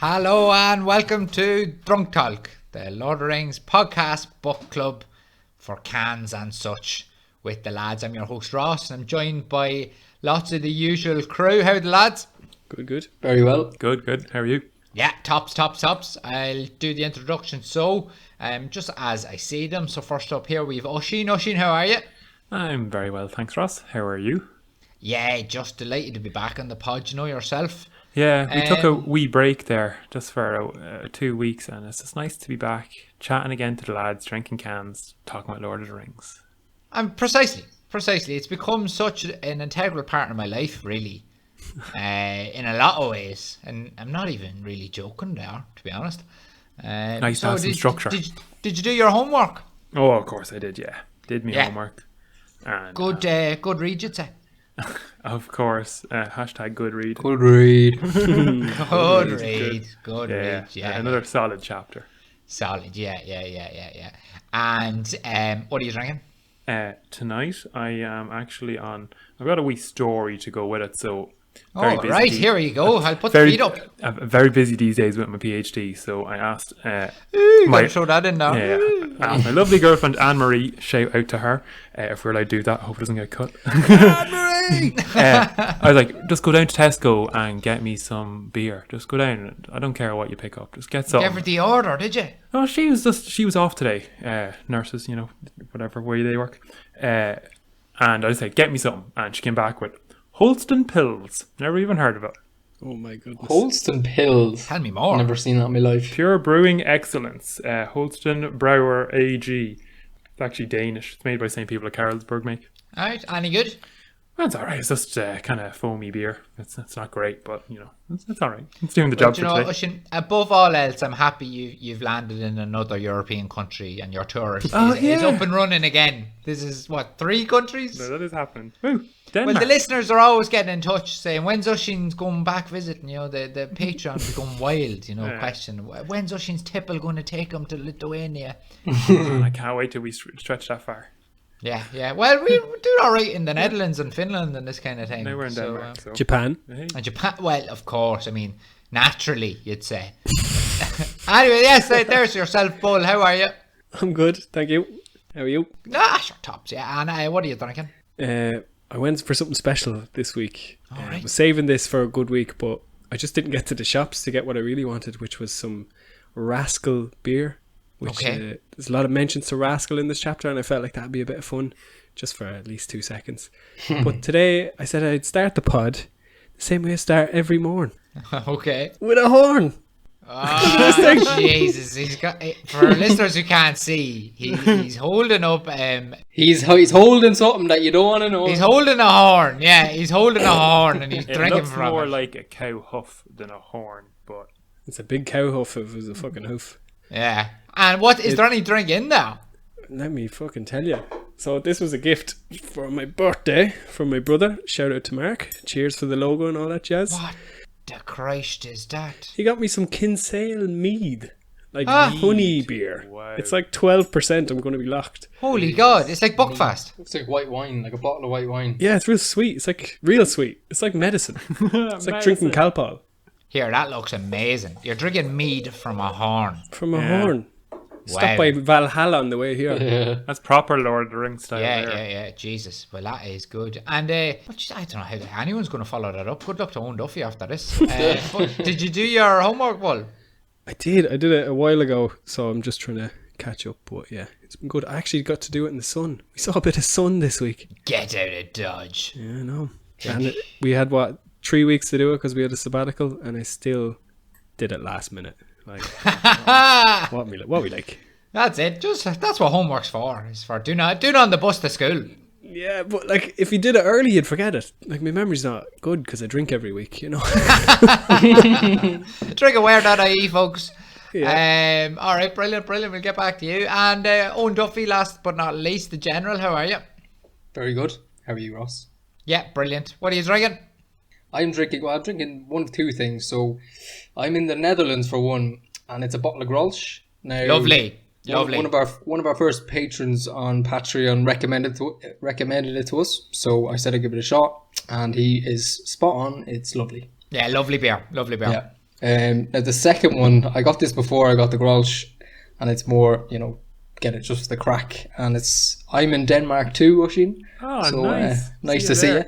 Hello and welcome to Drunk Tolk, the Lord of the Rings podcast book club for cans and such with the lads. I'm your host Ross and I'm joined by lots of the usual crew. How are the lads? Good. Very well. Good. How are you? Yeah, tops. I'll do the introduction just as I see them. So first up here we've Oisín. Oisín, how are you? I'm very well, thanks, Ross. How are you? Yeah, just delighted to be back on the pod, you know yourself. Yeah, we took a wee break there just for 2 weeks, and it's just nice to be back chatting again to the lads, drinking cans, talking about Lord of the Rings. And precisely. It's become such an integral part of my life, really, in a lot of ways. And I'm not even really joking there, to be honest. Nice to have some structure. Did you do your homework? Oh, of course I did, yeah. Did me homework. And, good read, you'd say. Of course. Hashtag good read. Good read. Good read. Yeah. Another solid chapter. Solid, yeah. And what are you drinking? Tonight I am actually on. I've got a wee story to go with it, so. Right, here you go. I'll put the feet up. I'm very busy these days with my PhD, so I asked gotta throw that in now. My lovely girlfriend Anne-Marie, shout out to her, if we're allowed to do that. I hope it doesn't get cut. Anne-Marie! I was like, just go down to Tesco and get me some beer. Just go down. I don't care what you pick up. Just get some. Gave her the order, did you? No, she was off today. Nurses, whatever way they work. And I said, get me some. And she came back with Holston Pills. Never even heard of it. Oh my goodness. Holston Pills. Tell me more. Never seen that in my life. Pure brewing excellence. Holston Brewer AG. It's actually Danish. It's made by the same people at Carlsberg make. Alright, any good? Well, it's alright. It's just kind of foamy beer. It's not great, but it's alright. It's doing the job for today. Oisín, above all else, I'm happy you've landed in another European country and your tour is up and running again. This is what, 3 countries? No, that is happening. Woo! Denmark. Well, the listeners are always getting in touch saying, when's Oisín's going back visiting? The Patreon become wild, question. When's Oisín's tipple going to take him to Lithuania? I can't wait till we stretch that far. Yeah. Well, we do all right in the Netherlands and Finland and this kind of thing. Now we're in Denmark. So. Japan. And Japan, well, of course. I mean, naturally, you'd say. Anyway, yes, there's yourself, Bull. How are you? I'm good, thank you. How are you? Sure, tops, yeah. And what are you drinking? I went for something special this week. Right. I was saving this for a good week, but I just didn't get to the shops to get what I really wanted, which was some Rascal beer. There's a lot of mentions to Rascal in this chapter, and I felt like that'd be a bit of fun, just for at least 2 seconds. But today, I said I'd start the pod the same way I start every morning. Okay. With a horn. Oh, Jesus. He's got, for listeners who can't see, he's holding up... He's holding something that you don't want to know. He's holding a horn. Yeah, he's holding a horn and he's drinking from it. It looks more like a cow hoof than a horn, but... It's a big cow hoof if it was a fucking hoof. Yeah. And is there any drink in there? Let me fucking tell you. So this was a gift for my birthday from my brother. Shout out to Mark. Cheers for the logo and all that jazz. What the Christ is that? He got me some Kinsale mead. Like honey beer. Wow. It's like 12%. I'm going to be locked. Holy God. It's like Buckfast. Looks like white wine. Like a bottle of white wine. Yeah, it's real sweet. It's like real sweet. It's like medicine. It's like drinking Calpol. Here, that looks amazing. You're drinking mead from a horn. From a horn. Stopped by Valhalla on the way here. Yeah. That's proper Lord of the Rings style. Yeah. Jesus. Well, that is good. And I don't know how anyone's going to follow that up. Good luck to Owen Duffy after this. But did you do your homework, Will? I did it a while ago, so I'm just trying to catch up. But yeah, it's been good. I actually got to do it in the sun. We saw a bit of sun this week. Get out of Dodge. Yeah, I know. And we had 3 weeks to do it because we had a sabbatical, and I still did it last minute. Like what we like. That's it. That's what homework's for. It's for doing on the bus to school. Yeah, but like if you did it early, you'd forget it. Like my memory's not good because I drink every week. Drinkaware.ie, folks. Yeah. All right, brilliant. We'll get back to you. And Owen Duffy, last but not least, the general. How are you? Very good. How are you, Ross? Yeah, brilliant. What are you drinking? I'm drinking one of 2 things. So I'm in the Netherlands for one, and it's a bottle of Grolsch. Now, Lovely. One of our first patrons on Patreon recommended it to us, so I said I'd give it a shot, and he is spot on. It's lovely. Yeah, lovely beer. Yeah. Now the second one, I got this before I got the Grolsch, and it's more, get it just the crack. And it's I'm in Denmark too, Oisín. Oh, so, nice. Nice to see you.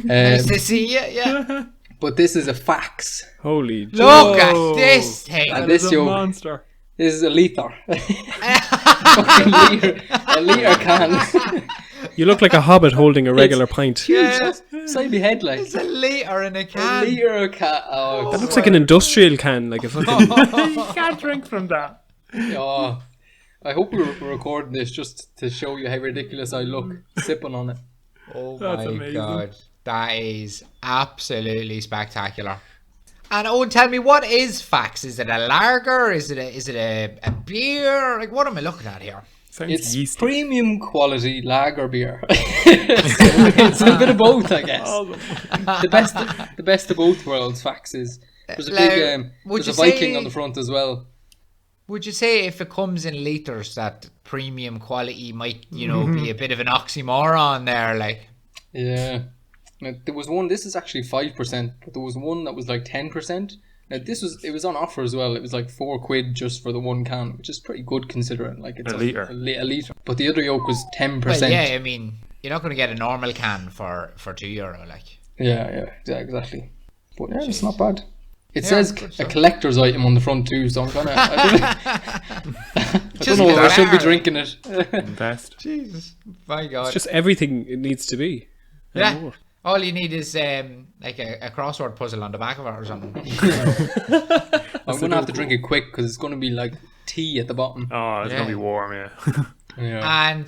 Nice to see you, yeah. But this is a fax. Holy Look Whoa. at this thing. And That this is a yoke, monster. this is a liter. Fucking liter. A liter can. You look like a hobbit holding a regular pint. Yeah. Side my head like. It's a liter in a A can. liter of cat. Oh, That looks like an industrial can, like a fucking... You can't drink from that. oh. I hope we're recording this just to show you how ridiculous I look sipping on it. Oh That's my amazing. god. That is absolutely spectacular. And Owen, tell me, what is fax? Is it a lager? Is it a beer? Like, what am I looking at here? Sounds It's yeasty. premium quality lager beer. It's a bit of both, I guess. The best of both worlds. Faxes. There's a Like, big would there's a you Viking say- on the front as well. Would you say if it comes in litres that premium quality might, be a bit of an oxymoron there? Like, Yeah. Now, there was one. This is actually 5%, but there was one that was like 10%. Now it was on offer as well. It was like £4 just for the one can, which is pretty good considering like it's A litre. a litre. But the other yoke was 10%. well, yeah, I mean, you're not going to get a normal can for €2, like. Yeah, exactly. But yeah, it's not bad. It Yeah, says good a stuff. collector's item on the front too, so I'm gonna. I don't Just know if I get should be married. drinking it. Best. Jesus, my God. It's just everything it needs to be. And Yeah. more. All you need is like a crossword puzzle on the back of it or something. I'm gonna have to drink it quick because it's gonna be like tea at the bottom. Oh, it's Yeah. gonna be warm, yeah. Yeah. And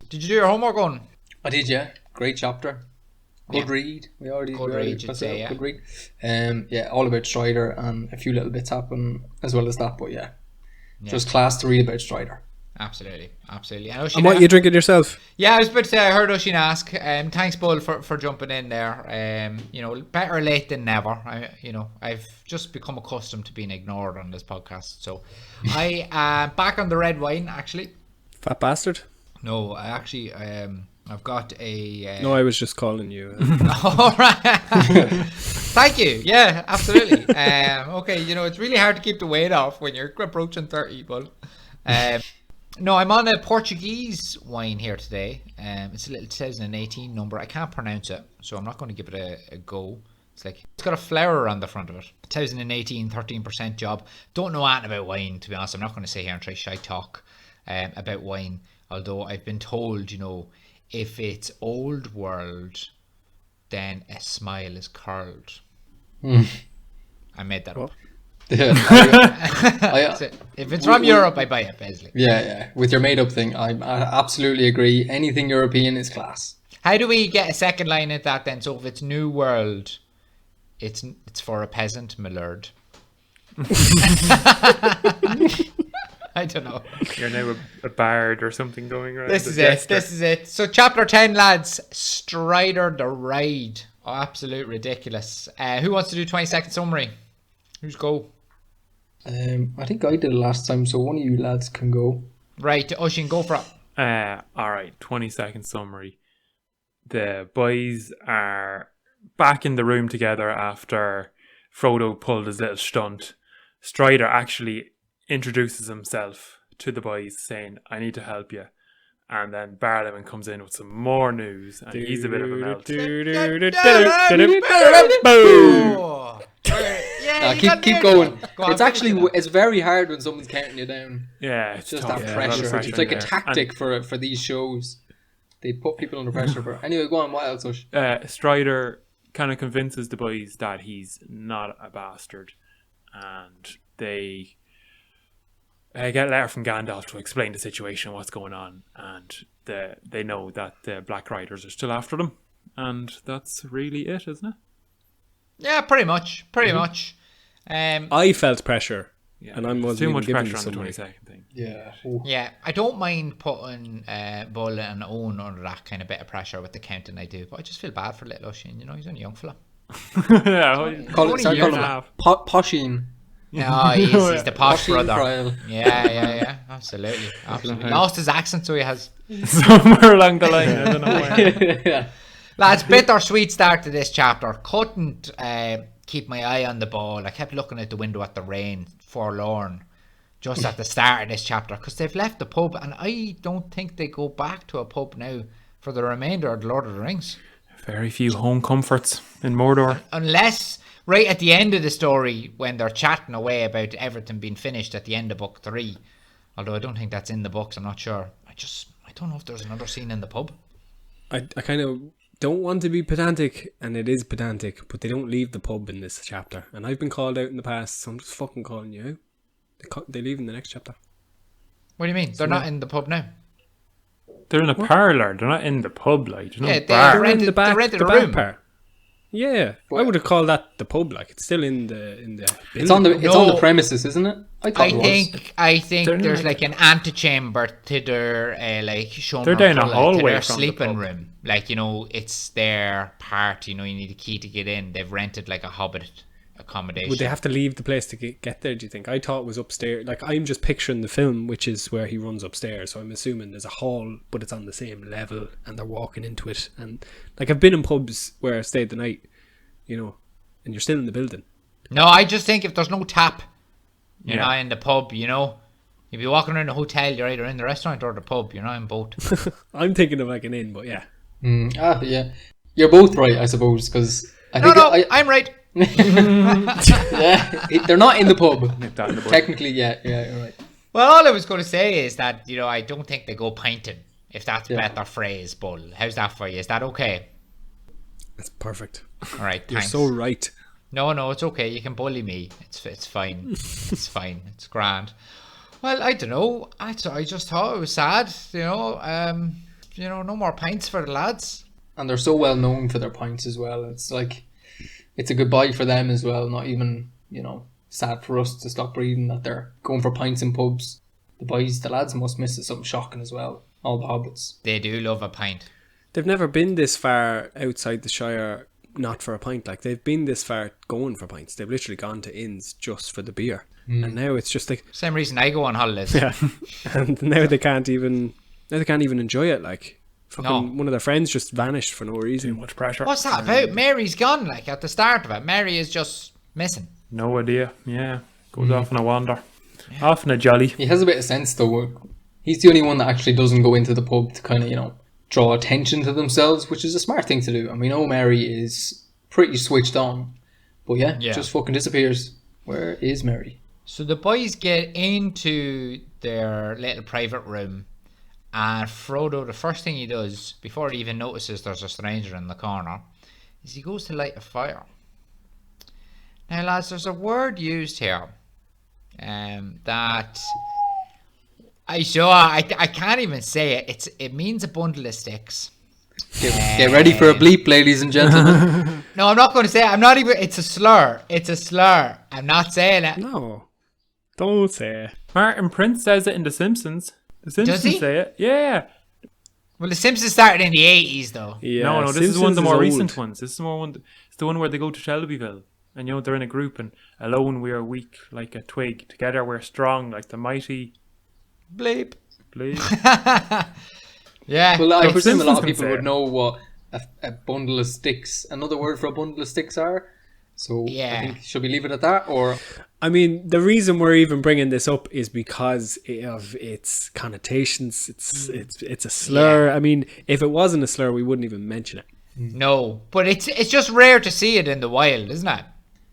did you do your homework on? I did, yeah. Great chapter. Good read. We already Good read, you'd say, yeah. Good read. Yeah, all about Strider and a few little bits happen as well as that, but yeah. Just class to read about Strider. Absolutely. And, And what you drinking yourself? Yeah, I was about to say, I heard Oisín ask. Thanks, Bull, for jumping in there. Better late than never. I've just become accustomed to being ignored on this podcast. So I am back on the red wine, actually. Fat bastard? No, I actually, I've got a... No, I was just calling you. All right. Thank you. Yeah, absolutely. Okay, it's really hard to keep the weight off when you're approaching 30, but... No, I'm on a Portuguese wine here today. It's a little 2018 number. I can't pronounce it, so I'm not going to give it a go. It's got a flower on the front of it. 2018, 13% job. Don't know anything about wine, to be honest. I'm not going to sit here and try shy talk about wine. Although I've been told, if it's old world, then a smile is curled. I made that up. Yeah. That's it. If it's from Europe, I buy it, basically. Yeah. With your made up thing, I absolutely agree. Anything European is class. How do we get a second line at that then? So if it's New World, it's for a peasant, my lord. I don't know. You're now a bard or something going around. This is it. So chapter 10, lads. Strider the Ride. Oh, absolute ridiculous. Who wants to do 20-second summary? Who's go? I think I did it last time, so one of you lads can go. Right, Oisín, go for it. Alright, 20-second summary. The boys are back in the room together after Frodo pulled his little stunt. Strider actually introduces himself to the boys saying, I need to help you. And then Barliman comes in with some more news, and he's a bit of a melt. Oh. Yeah, you got Keep there. going. Go on, It's actually finish it it's very hard when someone's counting you down. Yeah, it's Just tough. that Yeah, a lot of pressure. It's in like a there. tactic for these shows. They put people under pressure for. Anyway, go on. What else? Ush? Strider kind of convinces the boys that he's not a bastard, and they get a letter from Gandalf to explain the situation, what's going on, and they know that the Black Riders are still after them, and that's really it, isn't it? Yeah, pretty much. I felt pressure. Yeah, And I there's wasn't too even much given pressure on the summary. 20-second thing. Yeah. Yeah, I don't mind putting Bull and Owen under that kind of bit of pressure with the counting I do, but I just feel bad for little Oisín. He's only a young fella. Yeah, Call Only it. Start a year calling and a him half. Posheen. No, he's the posh Posheen brother. Cryle. Yeah, absolutely. Lost his accent, so he has. somewhere along the line, I don't know where. Yeah. Lads, bittersweet start to this chapter. Couldn't keep my eye on the ball. I kept looking out the window at the rain, forlorn, just at the start of this chapter, because they've left the pub, and I don't think they go back to a pub now for the remainder of the Lord of the Rings. Very few home comforts in Mordor. Unless right at the end of the story, when they're chatting away about everything being finished at the end of book 3. Although I don't think that's in the books, I'm not sure. I don't know if there's another scene in the pub. I kind of don't want to be pedantic, and it is pedantic, but they don't leave the pub in this chapter. And I've been called out in the past, so I'm just fucking calling you out. They leave in the next chapter. What do you mean? They're not in the pub now? They're in a parlour. They're not in the pub, like. There's no Yeah, bar. They're in the back, they rented the a back room. part. Yeah, I would have called that the pub. Like, it's still in the. It's on the premises, isn't it? I think They're there's like- like an antechamber to their like shown. They're down a hallway to their from the sleeping pub. room. Like, you know, it's their part. You know, you need a key to get in. They've rented like a hobbit accommodation. Would they have to leave the place to get there, do you think? I thought it was upstairs. Like, I'm just picturing the film, which is where he runs upstairs. So I'm assuming there's a hall, but it's on the same level, and they're walking into it. And like, I've been in pubs where I stayed the night, you know, and you're still in the building. No, I just think if there's no tap, you're Yeah. not in the pub. You know, if you're walking around the hotel, you're either in the restaurant or the pub. You're not in both. I'm thinking of like an inn, but yeah. Yeah. You're both right, I suppose, because I No, think I'm right. yeah, they're not in the pub. Down the pub. Technically, yeah, you're right. Well, all I was going to say is that, you know, I don't think they go pinting, if that's a Yeah. better phrase, Bull. How's that for you? Is that okay? That's perfect. All right, You're thanks. so right. No, it's okay. You can bully me. It's fine. It's fine. It's grand. Well, I don't know. I just thought it was sad, you know. No more pints for the lads. And they're so well known for their pints as well. It's like, it's a goodbye for them as well. Not even, you know, sad for us to stop breathing that they're going for pints in pubs. The lads must miss it. Something shocking as well. All the hobbits. They do love a pint. They've never been this far outside the Shire, not for a pint. Like, they've been this far going for pints. They've literally gone to inns just for the beer. And now it's just like, Same reason I go on holidays. yeah. And now they can't even enjoy it. Like, fucking one of their friends just vanished for no reason. Too much pressure. What's that about? Mary's gone, like, at the start of it. Mary is just missing. No idea. Yeah. Goes off on a wander. Off on a jolly. He has a bit of sense though. He's the only one that actually doesn't go into the pub to kind of, you know, draw attention to themselves, which is a smart thing to do. And we know Mary is pretty switched on. But yeah. Just fucking disappears. Where is Mary? So the boys get into their little private room, and Frodo, the first thing he does, before he even notices there's a stranger in the corner, is he goes to light a fire. Now, lads, there's a word used here that I can't even say it. It means a bundle of sticks. Get ready for a bleep, ladies and gentlemen. No, I'm not going to say it. I'm not even. It's a slur. It's a slur. I'm not saying it. No. Don't say it. Martin Prince says it in The Simpsons. The Simpsons he? say it. Yeah. Well, The Simpsons started in the 80s, though. Yeah, No, this is one of the Simpsons more old. recent ones. This is it's the one where they go to Shelbyville. And, you know, they're in a group, and alone we are weak like a twig. Together we're strong like the mighty Bleep. blade. Yeah. Well, I So presume a lot of Simpsons can people say would it. know what a bundle of sticks, another word for a bundle of sticks are. So Yeah. I think, should we leave it at that? Or I mean, the reason we're even bringing this up is because of its connotations. It's a slur. I mean, if it wasn't a slur, we wouldn't even mention it. No, but it's just rare to see it in the wild, isn't it?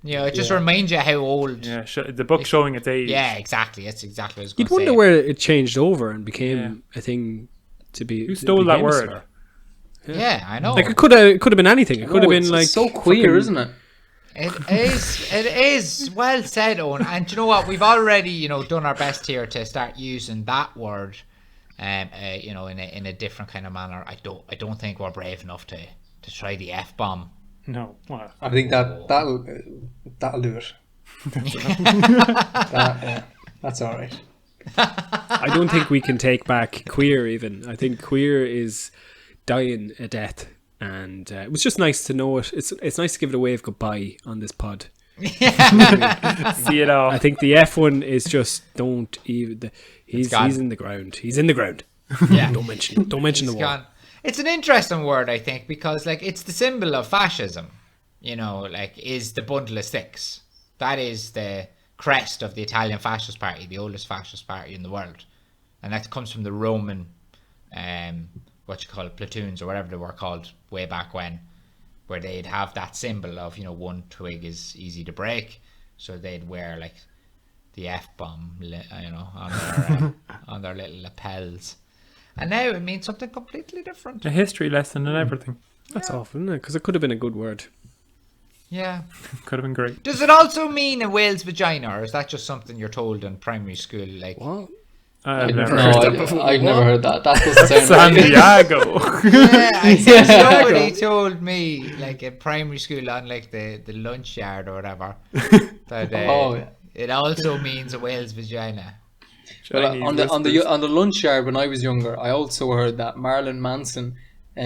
You know, it just reminds you how old. Yeah, the book showing its age. Yeah, exactly. That's exactly what I was going You'd to wonder say. where it changed over and became a thing to be. Who stole that became a word? slur. Yeah, I know. Like, it could have been anything. It could have been it's like so queer, fucking- isn't it? It is well said, Owen. And do you know what? We've already, you know, done our best here to start using that word, you know, in a different kind of manner. I don't think we're brave enough to try the F-bomb. No. What? I think that'll do it. That's all right. I don't think we can take back queer even. I think queer is dying a death. And it was just nice to know it. It's nice to give it a wave goodbye on this pod. See it all. I think the F one is just don't even. He's gone. in the ground. He's in the ground. Yeah. Don't mention the It's wall. gone. It's an interesting word, I think, because like it's the symbol of fascism. you know, like, is the bundle of sticks. That is the crest of the Italian fascist party, the oldest fascist party in the world. And that comes from the Roman, platoons or whatever they were called way back when, where they'd have that symbol of, you know, one twig is easy to break. So they'd wear, like, the F-bomb, you know, on their little lapels. And now it means something completely different. A history lesson and everything. That's awful, isn't it? Because it could have been a good word. Yeah. Could have been great. Does it also mean a whale's vagina, or is that just something you're told in primary school? Like, What? I've never heard that before. I've never heard that. That doesn't sound San right. Diego. yeah, I think somebody told me, like, in primary school on, like, the lunch yard or whatever, that it also means a whale's vagina. Well, on the lunch yard when I was younger, I also heard that Marilyn Manson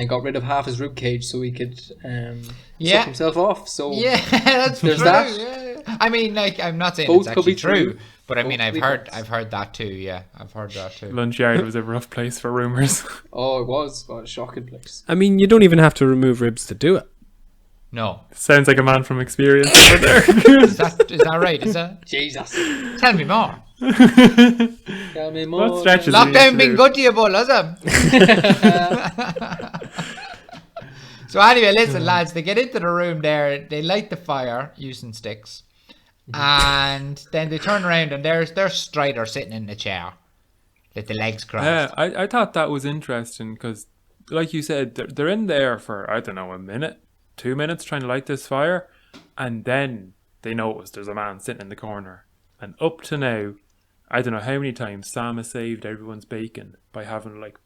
got rid of half his ribcage so he could suck himself off. So yeah, that's there's true. that. Yeah. I mean, like, I'm not saying Both it's could be actually true, true. but I Both mean, could I've be heard that too. Yeah, I've heard that too. Lunch yard was a rough place for rumours. Oh, it was. What a shocking place. I mean, you don't even have to remove ribs to do it. No, Sounds like a man from experience over there. is that right? Is that? Jesus. Tell me more. Tell me more. What stretches Lockdown been good to you, Bull, has it? So anyway, listen, lads, they get into the room there, they light the fire using sticks, and then they turn around and there's Strider sitting in the chair with the legs crossed. Yeah, I thought that was interesting because, like you said, they're in there for, I don't know, a minute, 2 minutes trying to light this fire, and then they notice there's a man sitting in the corner. And up to now, I don't know how many times Sam has saved everyone's bacon by having, like,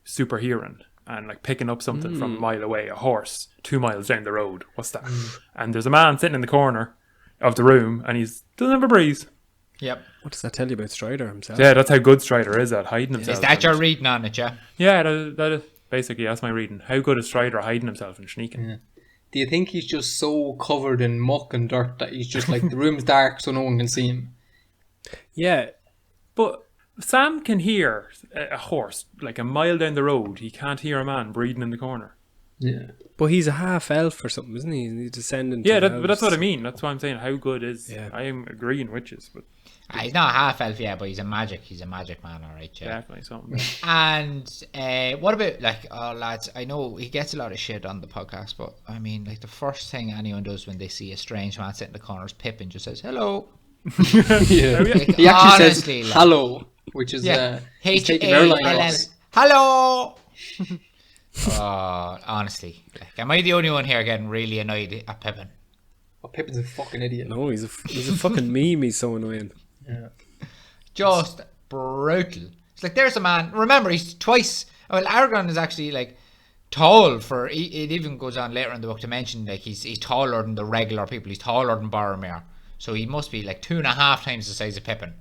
super hearing and, like, picking up something from a mile away, a horse 2 miles down the road. What's that? And there's a man sitting in the corner of the room and doesn't have a breeze. Yep. What does that tell you about Strider himself? Yeah, that's how good Strider is at hiding himself. Is that your reading on it, yeah? Yeah, that is basically, that's my reading. How good is Strider hiding himself and sneaking? Yeah. Do you think he's just so covered in muck and dirt that he's just like, the room's dark so no one can see him? Yeah. But Sam can hear a horse like a mile down the road. He can't hear a man breathing in the corner. Yeah. But he's a half elf or something, isn't he? He's a descendant. Yeah, of but that's elves. what I mean. That's why I'm saying how good is. Yeah. I am agreeing with you, but He's not half elf, yeah, but he's a magic man, alright, yeah. definitely something. And what about, like, oh, lads, I know he gets a lot of shit on the podcast, but I mean, like, the first thing anyone does when they see a strange man sitting in the corner is Pippin just says hello. Yeah. Like, He actually honestly, says like, hello, which is he's taking their line off. H-A-L-L. Hello. Honestly, like, am I the only one here getting really annoyed at Pippin? Oh, Pippin's a fucking idiot. No, he's a fucking meme. He's so annoying. Yeah. Just brutal. It's like, there's a man. Remember, he's twice. Well, Aragorn is actually, like, tall for. It even goes on later in the book to mention, like, he's taller than the regular people. He's taller than Boromir, so he must be like 2.5 times the size of Pippin.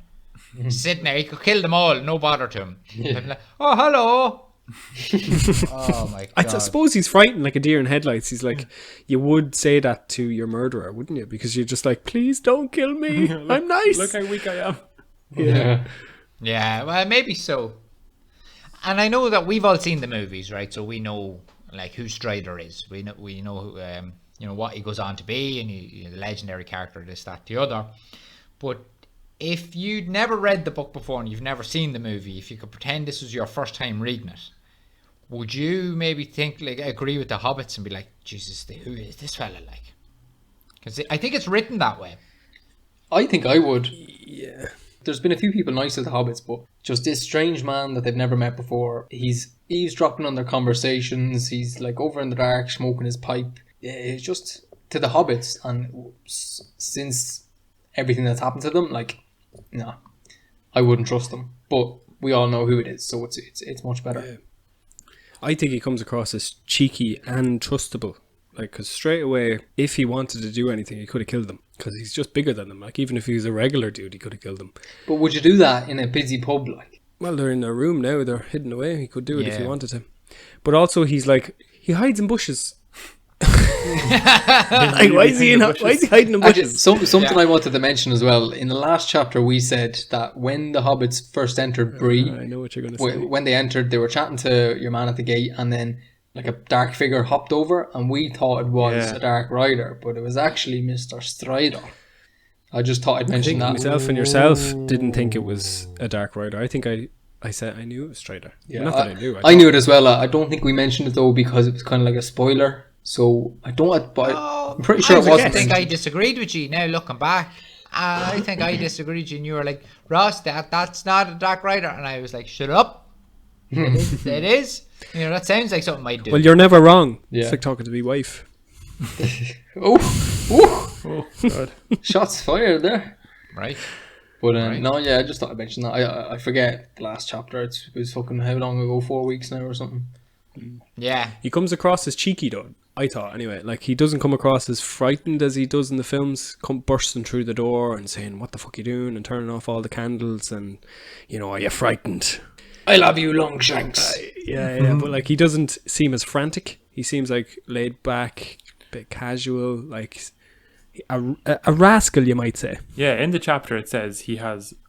Sitting there, he could kill them all, no bother to him. Yeah. Like, oh, hello. Oh my god! I suppose he's frightened like a deer in headlights. He's like, you would say that to your murderer, wouldn't you? Because you're just like, please don't kill me. I'm nice. Look how weak I am. Yeah, well, maybe so. And I know that we've all seen the movies, right? So we know, like, who Strider is. We know who, you know, what he goes on to be, and the legendary character, this, that, the other. But if you'd never read the book before and you've never seen the movie, if you could pretend this was your first time reading it, would you maybe think, like, agree with the hobbits and be like, Jesus, who is this fella like? Because I think it's written that way. I think I would. Yeah. There's been a few people nice to the hobbits, but just this strange man that they've never met before. He's eavesdropping on their conversations. He's like over in the dark smoking his pipe. It's just to the hobbits, and since everything that's happened to them, like, no, I wouldn't trust them. But we all know who it is, so it's much better. Yeah. I think he comes across as cheeky and trustable. Like, because straight away, if he wanted to do anything, he could have killed them. Because he's just bigger than them. Like, even if he was a regular dude, he could have killed them. But would you do that in a busy pub, like? Well, they're in their room now. They're hidden away. He could do it if he wanted to. But also, he's like, he hides in bushes. Like, why is he hiding in bushes? Actually, something I wanted to mention as well. In the last chapter, we said that when the hobbits first entered Bree, I know what you're going to say. when they entered, they were chatting to your man at the gate, and then like a dark figure hopped over, and we thought it was Yeah. a dark rider, but it was actually Mr. Strider. I just thought I'd I mention think that. myself and yourself didn't think it was a Dark Rider. I think I said I knew it was Strider. Yeah, Not that I knew. I knew it as well. I don't think we mentioned it though because it was kind of like a spoiler. So I don't. But I'm pretty sure it I wasn't. think I mentioned. disagreed with you. Now looking back, I think I disagreed with you, and you were like, "Ross, that's not a Dark Rider," and I was like, "Shut up." It is. You know, that sounds like something I'd do. Well, you're never wrong. Yeah. It's like talking to my wife. Oh, God. Shots fired there. Right. But Right. no, yeah, I just thought I'd mention that. I forget the last chapter. It was fucking how long ago? 4 weeks now or something. Yeah. He comes across as cheeky though. I thought anyway. Like he doesn't come across as frightened as he does in the films. Come bursting through the door and saying, "What the fuck you doing?" and turning off all the candles and, are you frightened? I love you, Longshanks. Yeah. But like he doesn't seem as frantic. He seems like laid back, a bit casual, like a rascal, you might say. Yeah, in the chapter it says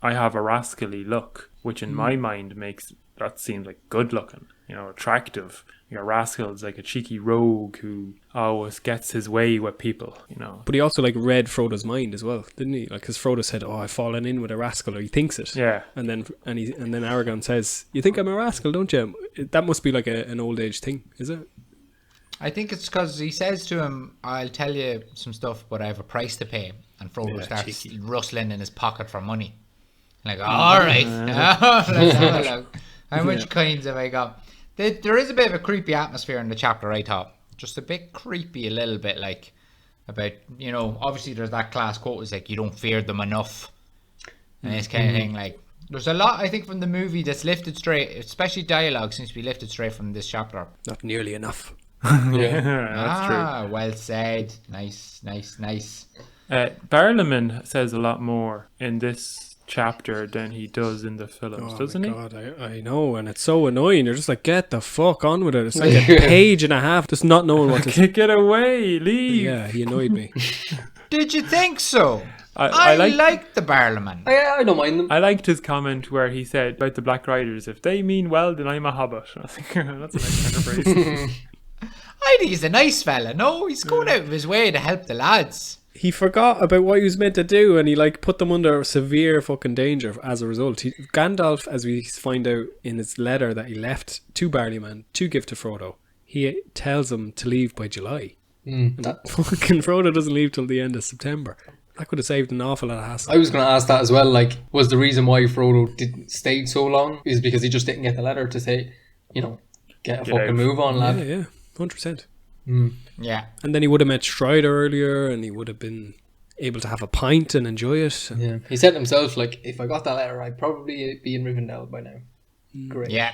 I have a rascally look, which in my mind makes that seems like good looking, attractive. A rascal is like a cheeky rogue who always gets his way with people, But he also like read Frodo's mind as well, didn't he? Like, because Frodo said, "Oh, I've fallen in with a rascal," or he thinks it. Yeah. And then Aragorn says, "You think I'm a rascal, don't you?" That must be like an old age thing, is it? I think it's because he says to him, "I'll tell you some stuff, but I have a price to pay." And Frodo starts rustling in his pocket for money. Like, all right, let's have a look. How much coins have I got? There is a bit of a creepy atmosphere in the chapter, I thought. Just a bit creepy, a little bit, like, about, obviously there's that class quote, is like, you don't fear them enough. And this kind of thing, like, there's a lot, I think, from the movie that's lifted straight, especially dialogue seems to be lifted straight from this chapter. Not nearly enough. That's true. Well said. Nice. Barliman says a lot more in this chapter than he does in the films, doesn't he? God, I know, and it's so annoying. You're just like, get the fuck on with it. It's like a page and a half, just not knowing what to say. Get away, leave. Yeah, he annoyed me. Did you think so? I like the Barliman. I don't mind them. I liked his comment where he said about the Black Riders, if they mean well, then I'm a hobbit. I think that's a nice kind of phrase. I think he's a nice fella. No, he's going out of his way to help the lads. He forgot about what he was meant to do, and he like put them under severe fucking danger as a result. Gandalf, as we find out in his letter that he left to Barliman to give to Frodo, he tells him to leave by July. And fucking Frodo doesn't leave till the end of September. That could have saved an awful lot of hassle. I was going to ask that as well. Like, was the reason why Frodo didn't stay so long is because he just didn't get the letter to say, get a fucking out. move on, lad. Yeah, 100%. Yeah. And then he would have met Strider earlier, and he would have been able to have a pint and enjoy it. Yeah. He said himself, like, if I got that letter, I'd probably be in Rivendell by now. Great. Yeah.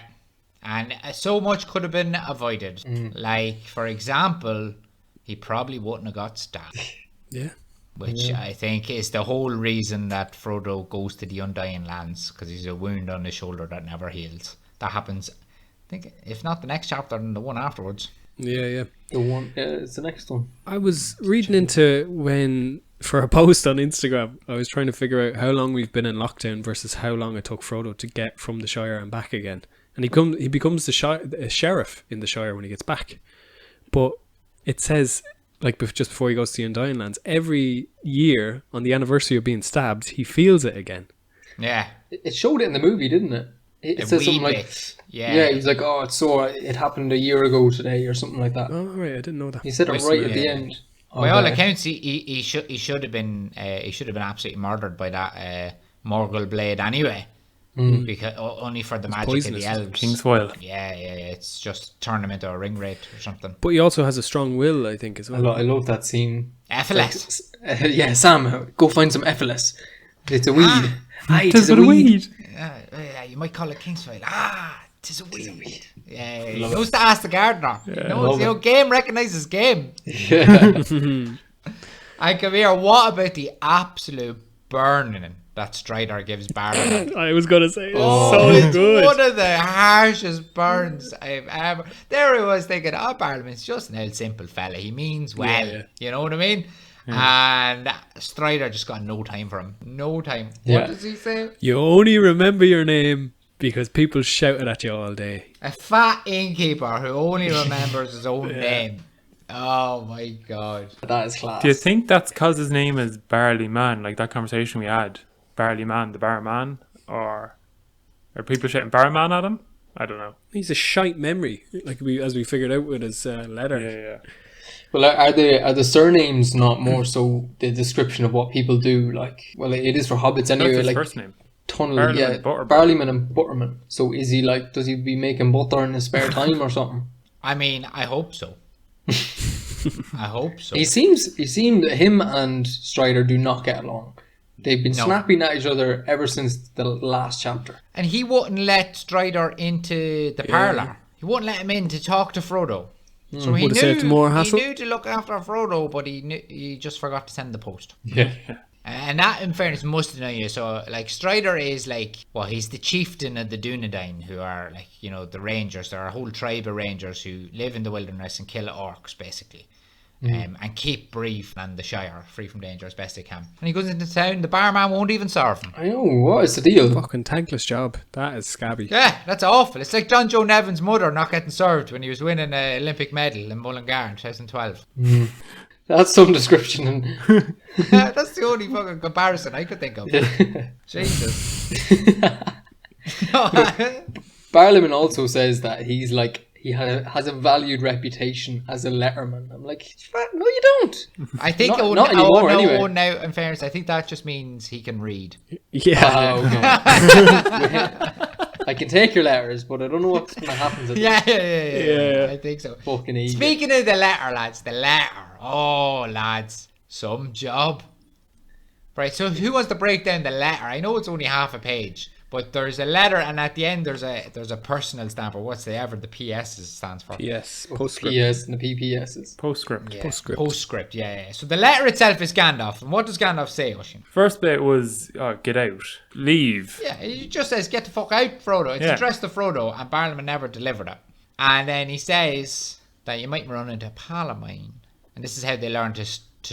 And so much could have been avoided. Like, for example, he probably wouldn't have got stabbed. Yeah. Which I think is the whole reason that Frodo goes to the Undying Lands, because he's a wound on his shoulder that never heals. That happens, I think, if not the next chapter, then the one afterwards. Yeah. The one, it's the next one. I was reading into for a post on Instagram, I was trying to figure out how long we've been in lockdown versus how long it took Frodo to get from the Shire and back again. And he becomes the sheriff in the Shire when he gets back. But it says, like just before he goes to the Undying Lands, every year on the anniversary of being stabbed, he feels it again. Yeah. It showed it in the movie, didn't it? It says something like, yeah, he's like, oh, it's sore. It happened a year ago today, or something like that. Oh, right, I didn't know that. He said it right at the end. By all accounts, he should have been absolutely murdered by that Morgul blade anyway, because only for the magic poisonous. of the elves. Kingsfoil. Yeah, it's just turn him into a ring wraith or something. But he also has a strong will, I think, as well. I love that scene. Ephelis. Yeah, Sam, go find some Ephelis. It's a weed. It is a weed. You might call it Kingsfoil. Tis a weed. Yeah, he knows to ask the gardener. He knows, game recognises game. Yeah. I come here. What about the absolute burning that Strider gives Barliman? I was going to say, It's so good. one of the harshest burns I've ever. There I was thinking, Barliman's just an old simple fella. He means well. Yeah. You know what I mean? And Strider just got no time for him. No time. What does he say? You only remember your name because people shouted at you all day. A fat innkeeper who only remembers his own name. Oh my god. That is class. Do you think that's because his name is Barliman, like that conversation we had? Barliman, the barman? Or are people shouting barman at him? I don't know. He's a shite memory, like as we figured out with his letter. Yeah. Well, are the surnames not more so the description of what people do? Like, well, it is for hobbits anyway. That's his like first name. Tunnel, Barliman, yeah, Butterman. Barliman and Butterman. So is he like? Does he be making butter in his spare time or something? I mean, I hope so. I hope so. He seemed him and Strider do not get along. They've been snapping at each other ever since the last chapter. And he wouldn't let Strider into the parlour. He wouldn't let him in to talk to Frodo. So he Would've saved more hassle. he knew to look after Frodo, but he just forgot to send the post. Yeah. And that, in fairness, must annoy you. So, like, Strider is like, well, he's the chieftain of the Dunedain, who are, like, you know, the rangers. There are a whole tribe of rangers who live in the wilderness and kill orcs, basically. And keep Bree and the Shire free from danger as best they can. And he goes into town, the barman won't even serve him. I know, what is the deal? Fucking thankless job. That is scabby. Yeah, that's awful. It's like John Joe Nevin's mother not getting served when he was winning an Olympic medal in Mullingar in 2012. That's some description. That's the only fucking comparison I could think of. Jesus. Barliman also says that he's like, he has a valued reputation as a letterman. I'm like, no, you don't. I think Not anymore, anyway. now, in fairness, I think that just means he can read. Yeah. Okay. I can take your letters, but I don't know what's going to happen to them. Yeah. I think so. Fucking idiot. Speaking of the letter, lads, the letter. Oh, lads, some job. Right, so who wants to break down the letter? I know it's only half a page, but there's a letter, and at the end there's a personal stamp, or what's the PS stands for? PS. Postscript. PS and the PPSs. Postscript. Yeah, Postscript. yeah. So the letter itself is Gandalf, and what does Gandalf say, Oisin? First bit was, get out. Leave. Yeah, he just says, get the fuck out, Frodo. It's addressed to Frodo, and Barliman never delivered it. And then he says that you might run into Barliman. And this is how they learn to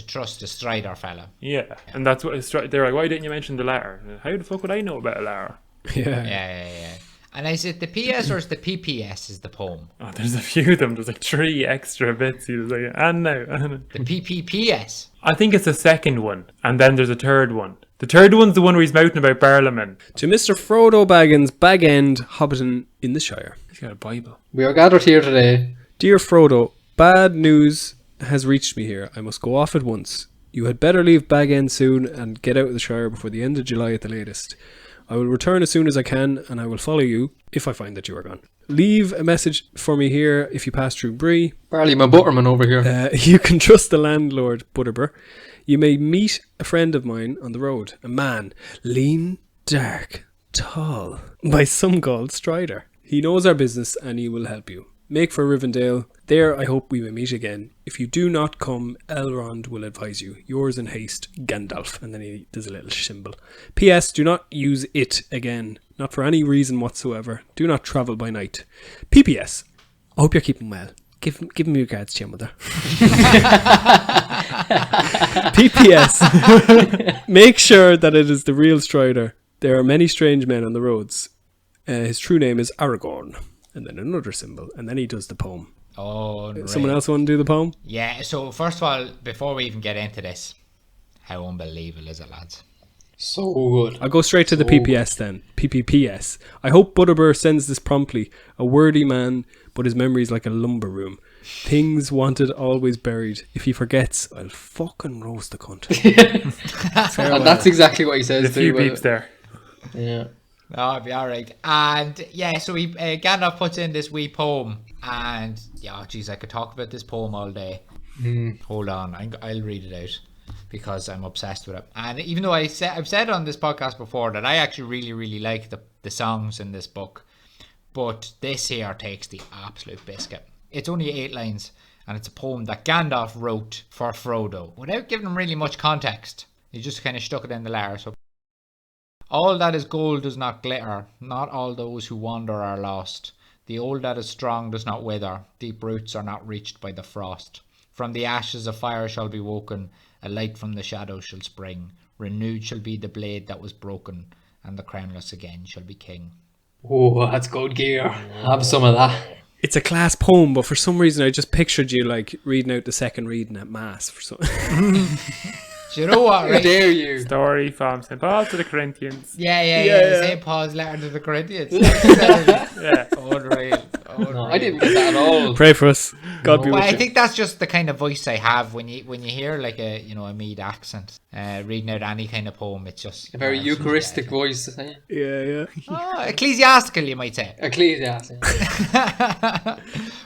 trust the Strider fella. Yeah. And that's what they're like, why didn't you mention the letter? How the fuck would I know about a letter? Yeah. And is it the PS or is the PPS is the poem? Oh, there's a few of them. There's like 3 extra bits. He was like, and now. The PPPS. I think it's the second one. And then there's a third one. The third one's the one where he's mouthing about Barliman. To Mr. Frodo Baggins, Bag End, Hobbiton in the Shire. He's got a Bible. We are gathered here today. Dear Frodo, bad news has reached me here. I must go off at once. You had better leave Bag End soon and get out of the Shire before the end of July at the latest. I will return as soon as I can, and I will follow you if I find that you are gone. Leave a message for me here if you pass through Bree. Barliman Butterman over here. You can trust the landlord, Butterbur. You may meet a friend of mine on the road, a man, lean, dark, tall, by some called Strider. He knows our business and he will help you. Make for Rivendell. There I hope we may meet again. If you do not come, Elrond will advise you. Yours in haste, Gandalf. And then he does a little symbol. P.S. Do not use it again. Not for any reason whatsoever. Do not travel by night. P.P.S. I hope you're keeping well. Give me regards to your mother. P.P.S. Make sure that it is the real Strider. There are many strange men on the roads. His true name is Aragorn. And then another symbol. And then he does the poem. Oh, right. Someone else want to do the poem? Yeah, so first of all, before we even get into this, how unbelievable is it, lads? So good. I'll go straight to the PPS then. PPPS. I hope Butterbur sends this promptly. A wordy man, but his memory's like a lumber room. Things wanted, always buried. If he forgets, I'll fucking roast the cunt. And that's exactly what he says. A few beeps there. Yeah. No, it'll be alright. And yeah, so Gandalf puts in this wee poem. And yeah, geez, I could talk about this poem all day. Hold on, I'll read it out because I'm obsessed with it. And even though I've said on this podcast before that I actually really, really like the songs in this book, but this here takes the absolute biscuit. It's only 8 lines, and it's a poem that Gandalf wrote for Frodo without giving him really much context. He just kind of stuck it in the letter. So, all that is gold does not glitter, not all those who wander are lost. The old that is strong does not wither, deep roots are not reached by the frost. From the ashes a fire shall be woken, a light from the shadows shall spring. Renewed shall be the blade that was broken, and the crownless again shall be king. Oh, that's good gear. Have some of that. It's a class poem, but for some reason I just pictured you like reading out the second reading at mass for something. Do you know what, How right? dare you? Story from St. Paul to the Corinthians. Yeah. St. Paul's letter to the Corinthians. Yeah. Unreal. No, I didn't get that at all. Pray for us. God be Well, with I you. think that's just the kind of voice I have when you hear like a Mead accent reading out any kind of poem. It's just A very it's just- Eucharistic voice. Yeah. Oh, ecclesiastical, you might say. Ecclesiastic.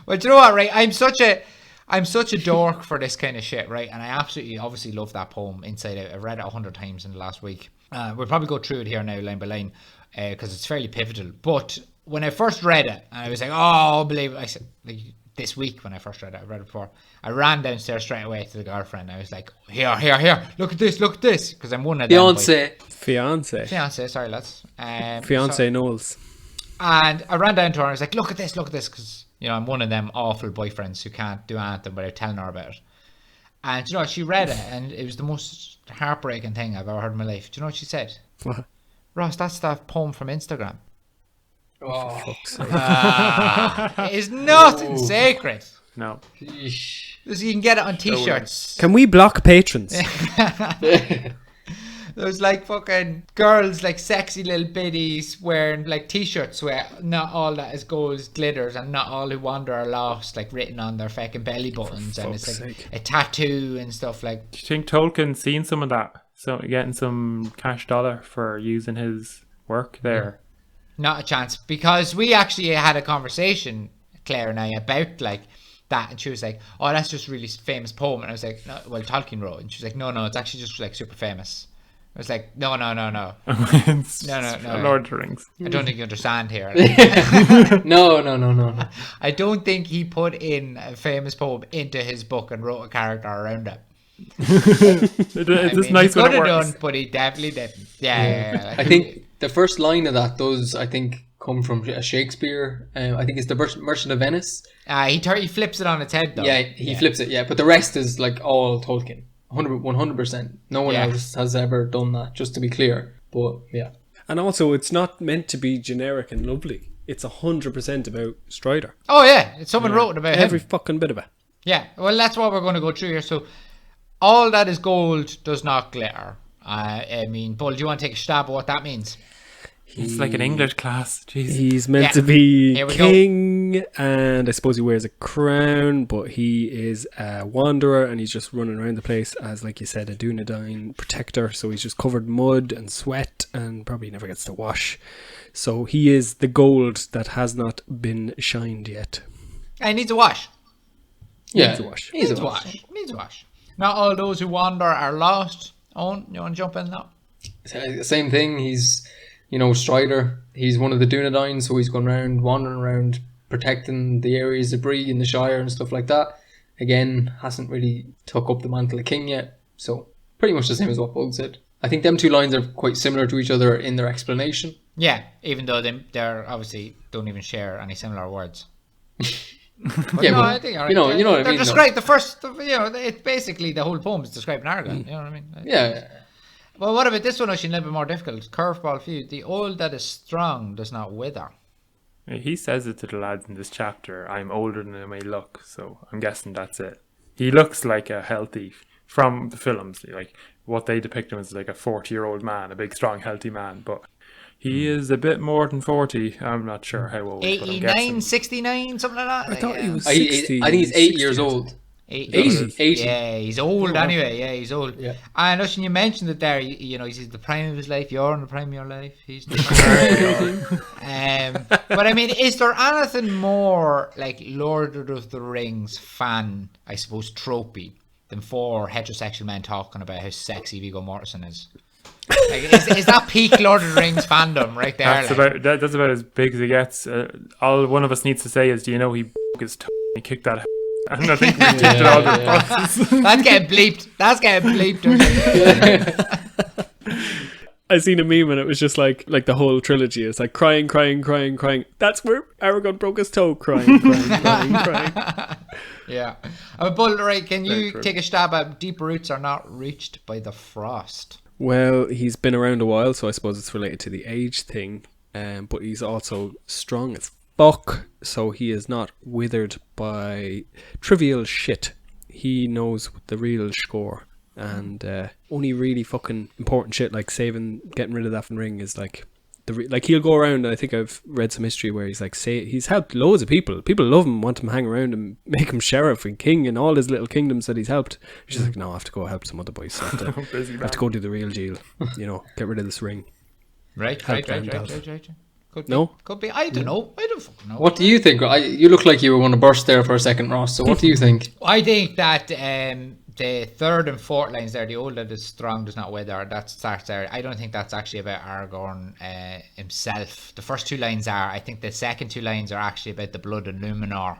Well, do you know what, right? I'm such a dork for this kind of shit, right? And I absolutely, obviously love that poem inside out. I've read it 100 times in the last week. We'll probably go through it here now, line by line, because it's fairly pivotal. But when I first read it, I was like, oh, unbelievable. I said, like, this week when I first read it, I've read it before. I ran downstairs straight away to the girlfriend. I was like, here. Look at this. Because I'm one of them. Fiance, sorry, lads. Fiance Knowles. And I ran down to her and I was like, look at this, because, I'm one of them awful boyfriends who can't do anything without telling her about it. And, she read it and it was the most heartbreaking thing I've ever heard in my life. Do you know what she said? What? Ross, that's that poem from Instagram. Oh, Fuck's sake. It is nothing sacred. No. yeesh. So you can get it on t-shirts. Can we block patrons? There's like fucking girls, like sexy little biddies wearing like t-shirts where not all that is gold glitters and not all who wander are lost, like written on their fucking belly buttons, and it's like sake. a tattoo and stuff like. Do you think Tolkien's seen some of that? So getting some cash dollar for using his work there? Not a chance, because we actually had a conversation, Claire and I, about like that, and she was like, "Oh, that's just a really famous poem," and I was like, "No, well, Tolkien wrote," and she was like, "No, it's actually just like super famous." I was like, no. It's No. Lord of the Rings. I don't think you understand here. No. I don't think he put in a famous poem into his book and wrote a character around it. It's just nice he when could it have works. done, but he definitely didn't. Yeah. I think the first line of that does, I think, come from a Shakespeare. I think it's the Merchant of Venice. He flips it on its head though. Yeah, he flips it. Yeah, but the rest is like all Tolkien. 100%. No one else has ever done that, just to be clear. But yeah. And also, it's not meant to be generic and lovely. It's 100% about Strider. Oh yeah, someone wrote it about Every him. fucking bit of it. Yeah, well that's what we're going to go through here. So, all that is gold does not glitter. I mean, Bull, do you want to take a stab at what that means? It's like an English class. Jeez. He's meant to be king, and I suppose he wears a crown, but he is a wanderer, and he's just running around the place as, like you said, a Dunedain protector. So he's just covered in mud and sweat, and probably never gets to wash. So he is the gold that has not been shined yet. He needs a wash. Yeah. Needs a wash. Needs a wash. Not all those who wander are lost. Owen, you want to jump in now? Same thing. He's, Strider. He's one of the Dunedain, so he's going around, wandering around, protecting the areas of Bree in the Shire and stuff like that. Again, hasn't really took up the mantle of king yet. So pretty much the same as what Bug said. I think them two lines are quite similar to each other in their explanation. Yeah, even though they're obviously don't even share any similar words. But Yeah, no, but I think you know what I they're mean, described it's basically the whole poem is describing Aragorn. You know what I mean? Yeah. Well, what about this one? Actually, a little bit more difficult. Curveball for you. The old that is strong does not wither. He says it to the lads in this chapter. I'm older than I may look, so I'm guessing that's it. He looks like a healthy, from the films, like what they depict him as like a 40-year-old man, a big, strong, healthy man, but he is a bit more than 40. I'm not sure how old, but I'm 89, guessing. 69, something like that. I thought he was I 60. think he's 8 years old. 80. 80. Yeah, he's old anyway. Yeah, he's old. Yeah. And Ocean, you mentioned it there. He's in the prime of his life. You're in the prime of your life. He's the but I mean, is there anything more like Lord of the Rings fan, I suppose, tropey than four heterosexual men talking about how sexy Viggo Mortensen is? Like, is that peak Lord of the Rings fandom right there? That's about as big as it gets. All one of us needs to say is, do you know he his toe and he kicked that? And I think we ticked it all the boxes. That's getting bleeped. I seen a meme and it was just like the whole trilogy. It's like crying. That's where Aragorn broke his toe. Crying. Yeah. Bull, right, can you take a stab at deep roots are not reached by the frost? Well, he's been around a while, so I suppose it's related to the age thing. but he's also strong as fuck, so he is not withered by trivial shit. He knows the real score, and only really fucking important shit like getting rid of that ring is like he'll go around, and I think I've read some history where he's like he's helped loads of people. People love him, want him to hang around and make him sheriff and king in all his little kingdoms that he's helped. He's just like, no, I have to go help some other boys. I have to go do the real deal. Get rid of this ring. Right. Could be. I don't know. I don't fucking know. What do you think? You look like you were going to burst there for a second, Ross. So what do you think? I think that the third and fourth lines there, the old that is strong does not wither, that starts there. I don't think that's actually about Aragorn himself. The first two lines are. I think the second two lines are actually about the blood of Numenor.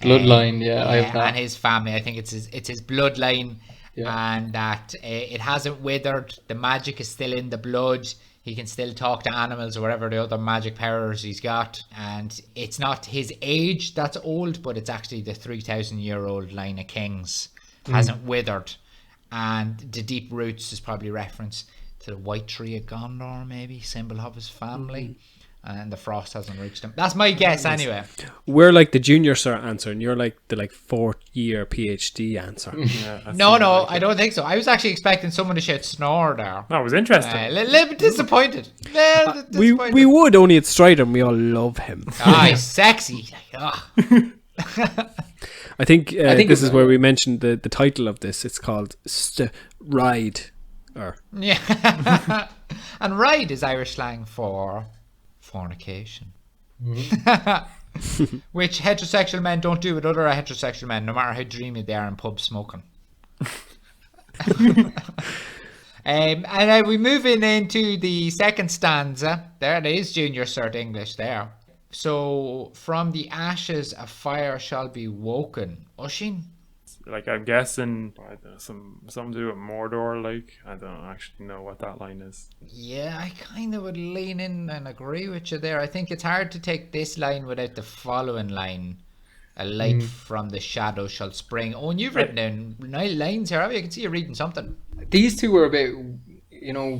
Bloodline, I have that. And his family. I think it's his bloodline, and that it hasn't withered. The magic is still in the blood. He can still talk to animals or whatever the other magic powers he's got. And it's not his age that's old, but it's actually the 3,000-year-old line of kings hasn't withered. And the deep roots is probably reference to the white tree of Gondor, maybe, symbol of his family. And the frost hasn't reached him. That's my guess anyway. We're like the junior cert answer, and you're like the fourth year PhD answer. No, I don't think so. I was actually expecting someone to shout snore there. That was interesting. A little bit disappointed. We would, only at Strider, and we all love him. He's sexy. I think this is where we mentioned the title of this. It's called Ride. Yeah. And ride is Irish slang for fornication. Which heterosexual men don't do with other heterosexual men, no matter how dreamy they are in pubs smoking. And we move into the second stanza. There it is, junior cert English there. So, from the ashes a fire shall be woken. Oisín? Like, I'm guessing I don't know, some do it Mordor, like, I don't actually know what that line is. Yeah, I kind of would lean in and agree with you there. I think it's hard to take this line without the following line. A light from the shadow shall spring. Oh, and you've written down 9 lines here, have you? I can see you reading something. These two were a bit,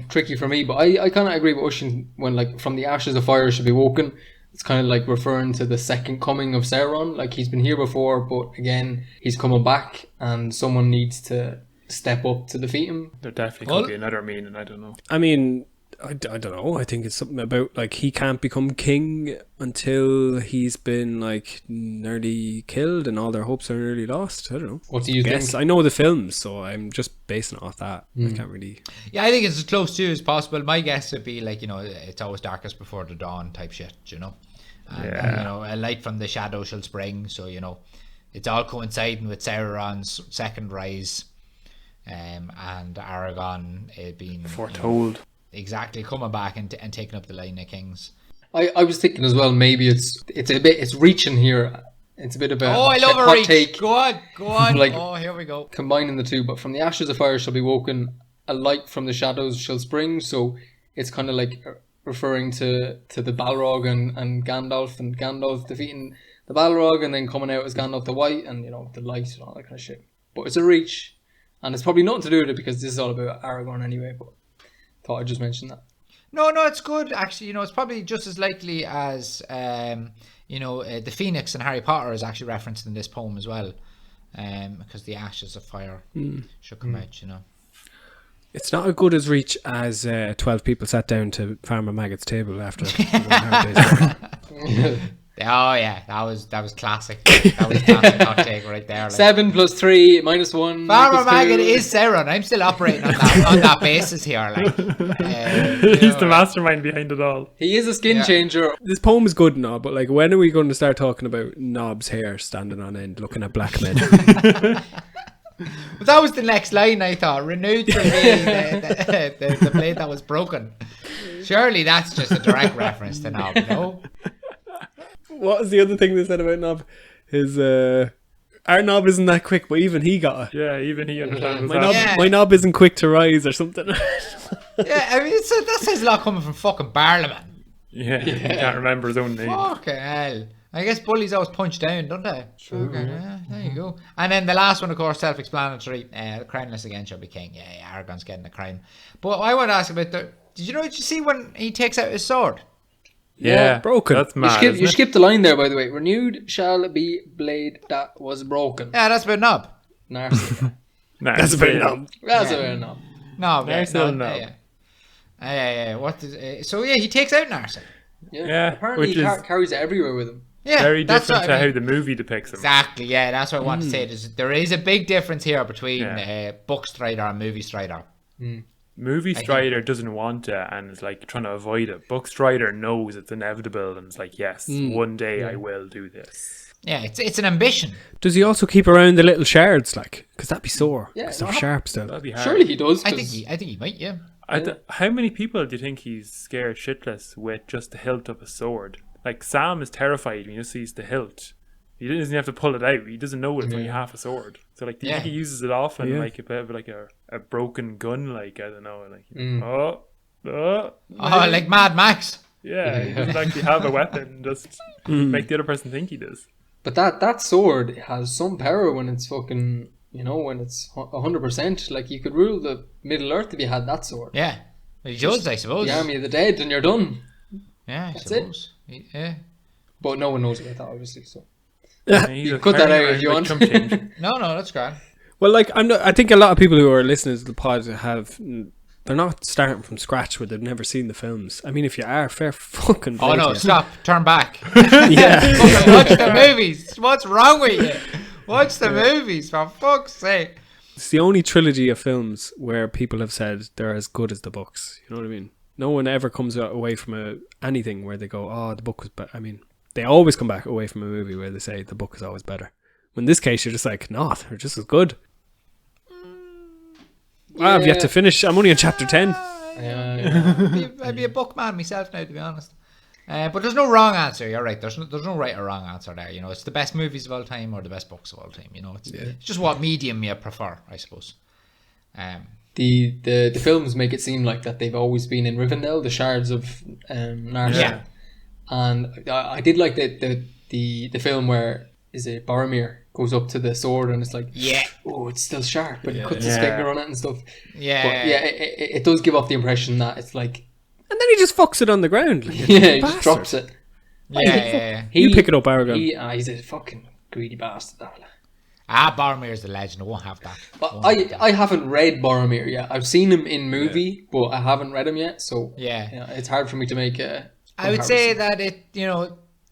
tricky for me, but I kind of agree with Oisín when, like, from the ashes a fire should be woken. It's kind of like referring to the second coming of Sauron. Like, he's been here before, but again, he's coming back, and someone needs to step up to defeat him. There definitely could be another meaning, I don't know. I mean, I don't know. I think it's something about, like, he can't become king until he's been, like, nearly killed and all their hopes are nearly lost. I don't know. What do you think? I know the films, so I'm just basing it off that. I can't really... Yeah, I think it's as close to as possible. My guess would be, like, it's always darkest before the dawn type shit, And, a light from the shadow shall spring. So, it's all coinciding with Sauron's second rise, and Aragorn being foretold. Exactly, coming back and taking up the line of kings. I was thinking as well, maybe it's reaching here. It's a bit of a I love a hot reach. take. Go on. Like, here we go. Combining the two, but from the ashes a fire shall be woken, a light from the shadows shall spring. So it's kind of like referring to the Balrog and Gandalf defeating the Balrog and then coming out as Gandalf the White and the light and all that kind of shit. But it's a reach, and it's probably nothing to do with it because this is all about Aragorn anyway. But thought I'd just mention that. No, it's good actually. It's probably just as likely as the Phoenix in Harry Potter is actually referenced in this poem as well, because the ashes of fire should come out. It's not as good as reach as 12 people sat down to Farmer Maggot's table after a hard day's work. Oh yeah, that was classic. That was classic hot take right there. Like. 7 + 3 - 1. Farmer Maggot is Sauron. I'm still operating on that basis here. Like, he's the mastermind behind it all. He is a skin changer. This poem is good and all, but like, when are we going to start talking about Nob's hair standing on end, looking at black men? But that was the next line, I thought. Renewed for me the blade that was broken. Surely that's just a direct reference to Nob, no? What was the other thing they said about Nob? Our Nob isn't that quick, but even he got it. Yeah, even he understands my Nob isn't quick to rise or something. Yeah, I mean, that says a lot coming from fucking Barliman. Yeah, he can't remember his own name. Fucking hell. I guess bullies always punch down, don't they? Sure. Okay, yeah, there you go. And then the last one, of course, self-explanatory. Crownless again shall be king. Yeah, Aragorn's getting the crown. But I want to ask about did you see when he takes out his sword? Yeah, broken. That's mad. You skipped the line there, by the way. Renewed shall be blade that was broken. Yeah, that's about knob. Narsil. That's a bit numb. That's a bit knob. No, Narsil, no. Yeah. What is, so yeah, he takes out Narsil. Yeah, Apparently which he is carries it everywhere with him. Yeah, very that's different what to I mean. how the movie depicts him. Exactly, yeah, that's what I want to say. There is a big difference here between book Strider and movie Strider. Movie Strider doesn't want it and is like trying to avoid it. Book Strider knows it's inevitable and it's like, yes, one day I will do this. Yeah, it's an ambition. Does he also keep around the little shards, like? Because that'd be sore. Yeah, 'cause they're sharp still. That'd be hard. Surely he does. I think he might, yeah. How many people do you think he's scared shitless with just the hilt of a sword? Like, Sam is terrified when he just sees the hilt. He doesn't have to pull it out. He doesn't know it's only half a sword. So, like, do you think he uses it often, like a bit of like a broken gun? Like, I don't know, like Like Mad Max. yeah, he doesn't actually have a weapon. Just make the other person think he does. But that sword has some power when it's fucking, when it's 100%. Like, you could rule the Middle Earth if you had that sword. Yeah, he does, I suppose. The army of the dead, and you're done. Yeah, That's suppose. Yeah. But no one knows about that, obviously. So He's cut that out if you want. Chump change. No, that's grand. Well, like I think a lot of people who are listening to the pod they're not starting from scratch where they've never seen the films. I mean, if you are, fair fucking play Oh to no, you. stop, turn back. Yeah. Fucking watch the movies. What's wrong with you? Watch the movies, for fuck's sake. It's the only trilogy of films where people have said they're as good as the books. You know what I mean? No one ever comes away from anything where they go, "Oh, the book was better." I mean, they always come back away from a movie where they say the book is always better. In this case, you're just like, "No, they're just as good." I've yet to finish. I'm only on chapter 10. I'd be a book man myself now, to be honest. But there's no wrong answer. You're right. There's no right or wrong answer there. It's the best movies of all time or the best books of all time. It's just what medium you prefer, I suppose. The films make it seem like that they've always been in Rivendell, the shards of Narsil. Yeah. And I did like the film where Boromir goes up to the sword and it's like, oh, it's still sharp, but he cuts his finger on it and stuff. Yeah. But it does give off the impression that it's like, And then he just fucks it on the ground. Like he just drops it. Yeah. You pick it up, Aragorn. He's a fucking greedy bastard. Boromir's the legend. I won't have that. But I haven't read Boromir yet. I've seen him in movie, but I haven't read him yet. So it's hard for me to make a. I would say that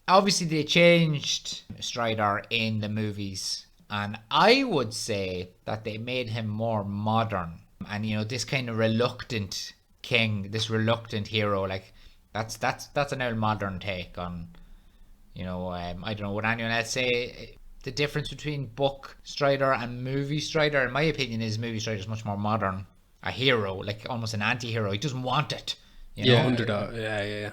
obviously they changed Strider in the movies, and I would say that they made him more modern. And this kind of reluctant king, this reluctant hero, like that's an old modern take on. I don't know. Would anyone else say the difference between book Strider and movie Strider? In my opinion, is movie Strider is much more modern. A hero, like almost an anti-hero. He doesn't want it. Underdog. Yeah.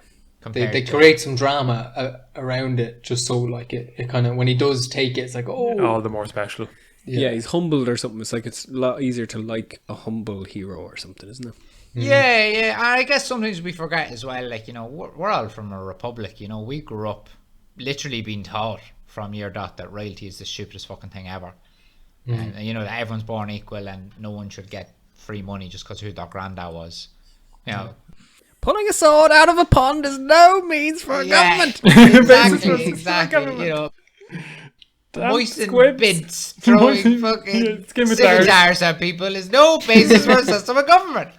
They create some drama around it, just so like it kind of, when he does take it, it's like, all the more special. Yeah, he's humbled or something. It's like it's a lot easier to like a humble hero or something, isn't it? Yeah. I guess sometimes we forget as well, like, we're all from a republic, we grew up literally being taught from year dot that royalty is the stupidest fucking thing ever. And that everyone's born equal and no one should get free money just because who their granddad was. Pulling a sword out of a pond is no means for a government. Exactly. Moisten bits throwing fucking scimitars at people is no basis for a system of government.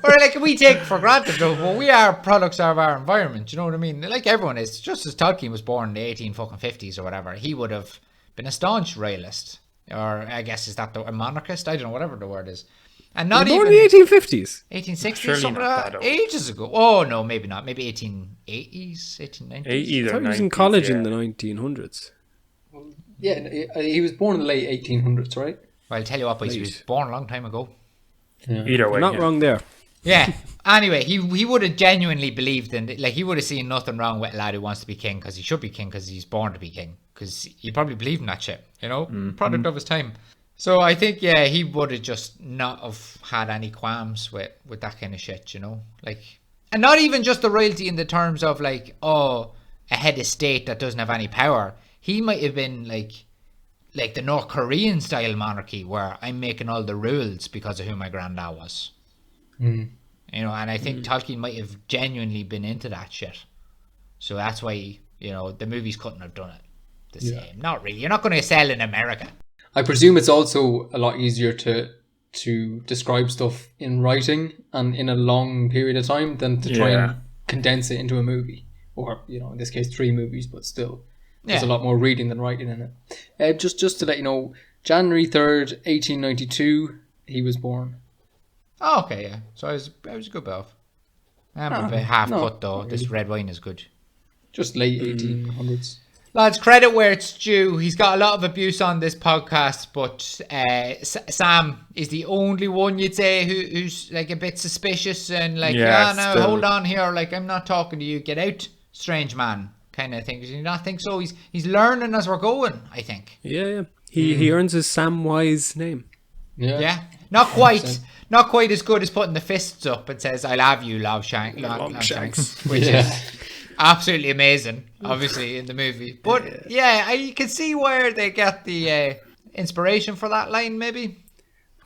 Or like we take for granted though, well, we are products of our environment, you know what I mean? Like everyone is. Just as Tolkien was born in the 1850s or whatever, he would have been a staunch royalist. Or I guess is that a monarchist? I don't know, whatever the word is. And not even in the 1850s. 1860s, something like that, ages ago. Oh no, maybe not. Maybe 1880s, 1890s. I thought he was in college in the 1900s. Yeah, he was born in the late 1800s, right? Well, I'll tell you what, boys, he was born a long time ago. Yeah. Either way, not wrong there. Yeah. Anyway, he would have genuinely believed in, like, he would have seen nothing wrong with a lad who wants to be king because he should be king because he's born to be king. Because he probably believed in that shit, product of his time. So I think, he would have just not have had any qualms with that kind of shit, like, and not even just the royalty in the terms of like, a head of state that doesn't have any power. He might have been like the North Korean style monarchy where I'm making all the rules because of who my granddad was. You know, and I think Tolkien might have genuinely been into that shit. So that's why, you know, the movies couldn't have done it the same. Not really. You're not going to sell in America. I presume it's also a lot easier to describe stuff in writing and in a long period of time than to try and condense it into a movie. Or, you know, in this case, 3 movies, but still. There's a lot more reading than writing in it. Just to let you know, January 3rd, 1892, he was born. Oh, okay, yeah. So I was a good bit off. I'm a bit half cut though. Really. This red wine is good. Just late 1800s. Lads, credit where it's due. He's got a lot of abuse on this podcast, but Sam is the only one you'd say who's like a bit suspicious and like, no, hold on here. Like, I'm not talking to you. Get out, strange man, kind of thing. Do you not think so? He's learning as we're going, I think. Yeah. He earns his Samwise name. Yeah. Not quite as good as putting the fists up and says, I love you, Longshanks. Which is absolutely amazing, obviously, in the movie. But you can see where they get the inspiration for that line, maybe.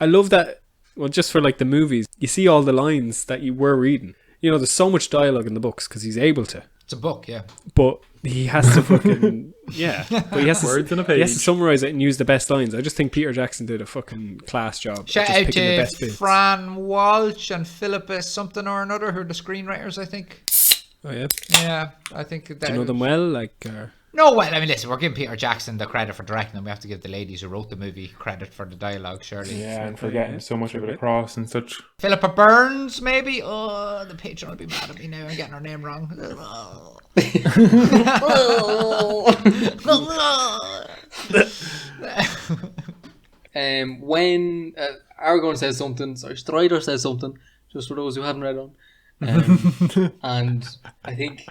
I love that. Well, just for like the movies, you see all the lines that you were reading. You know, there's so much dialogue in the books because he's able to. It's a book, yeah. But he has to fucking but he has words to, on a page. He has to summarize it and use the best lines. I just think Peter Jackson did a fucking class job. Shout just out picking the to best bits. Fran Walsh and Philippa something or another, who are the screenwriters, I think. Oh yeah. Yeah, I think that. Do you know them well? Like. No, well, I mean, listen, we're giving Peter Jackson the credit for directing them. We have to give the ladies who wrote the movie credit for the dialogue, surely. Yeah, and for getting so much of it across and such. Philippa Burns, maybe? Oh, the patron will be mad at me now. I'm getting her name wrong. When Aragorn says something, Strider says something, just for those who haven't read on. And I think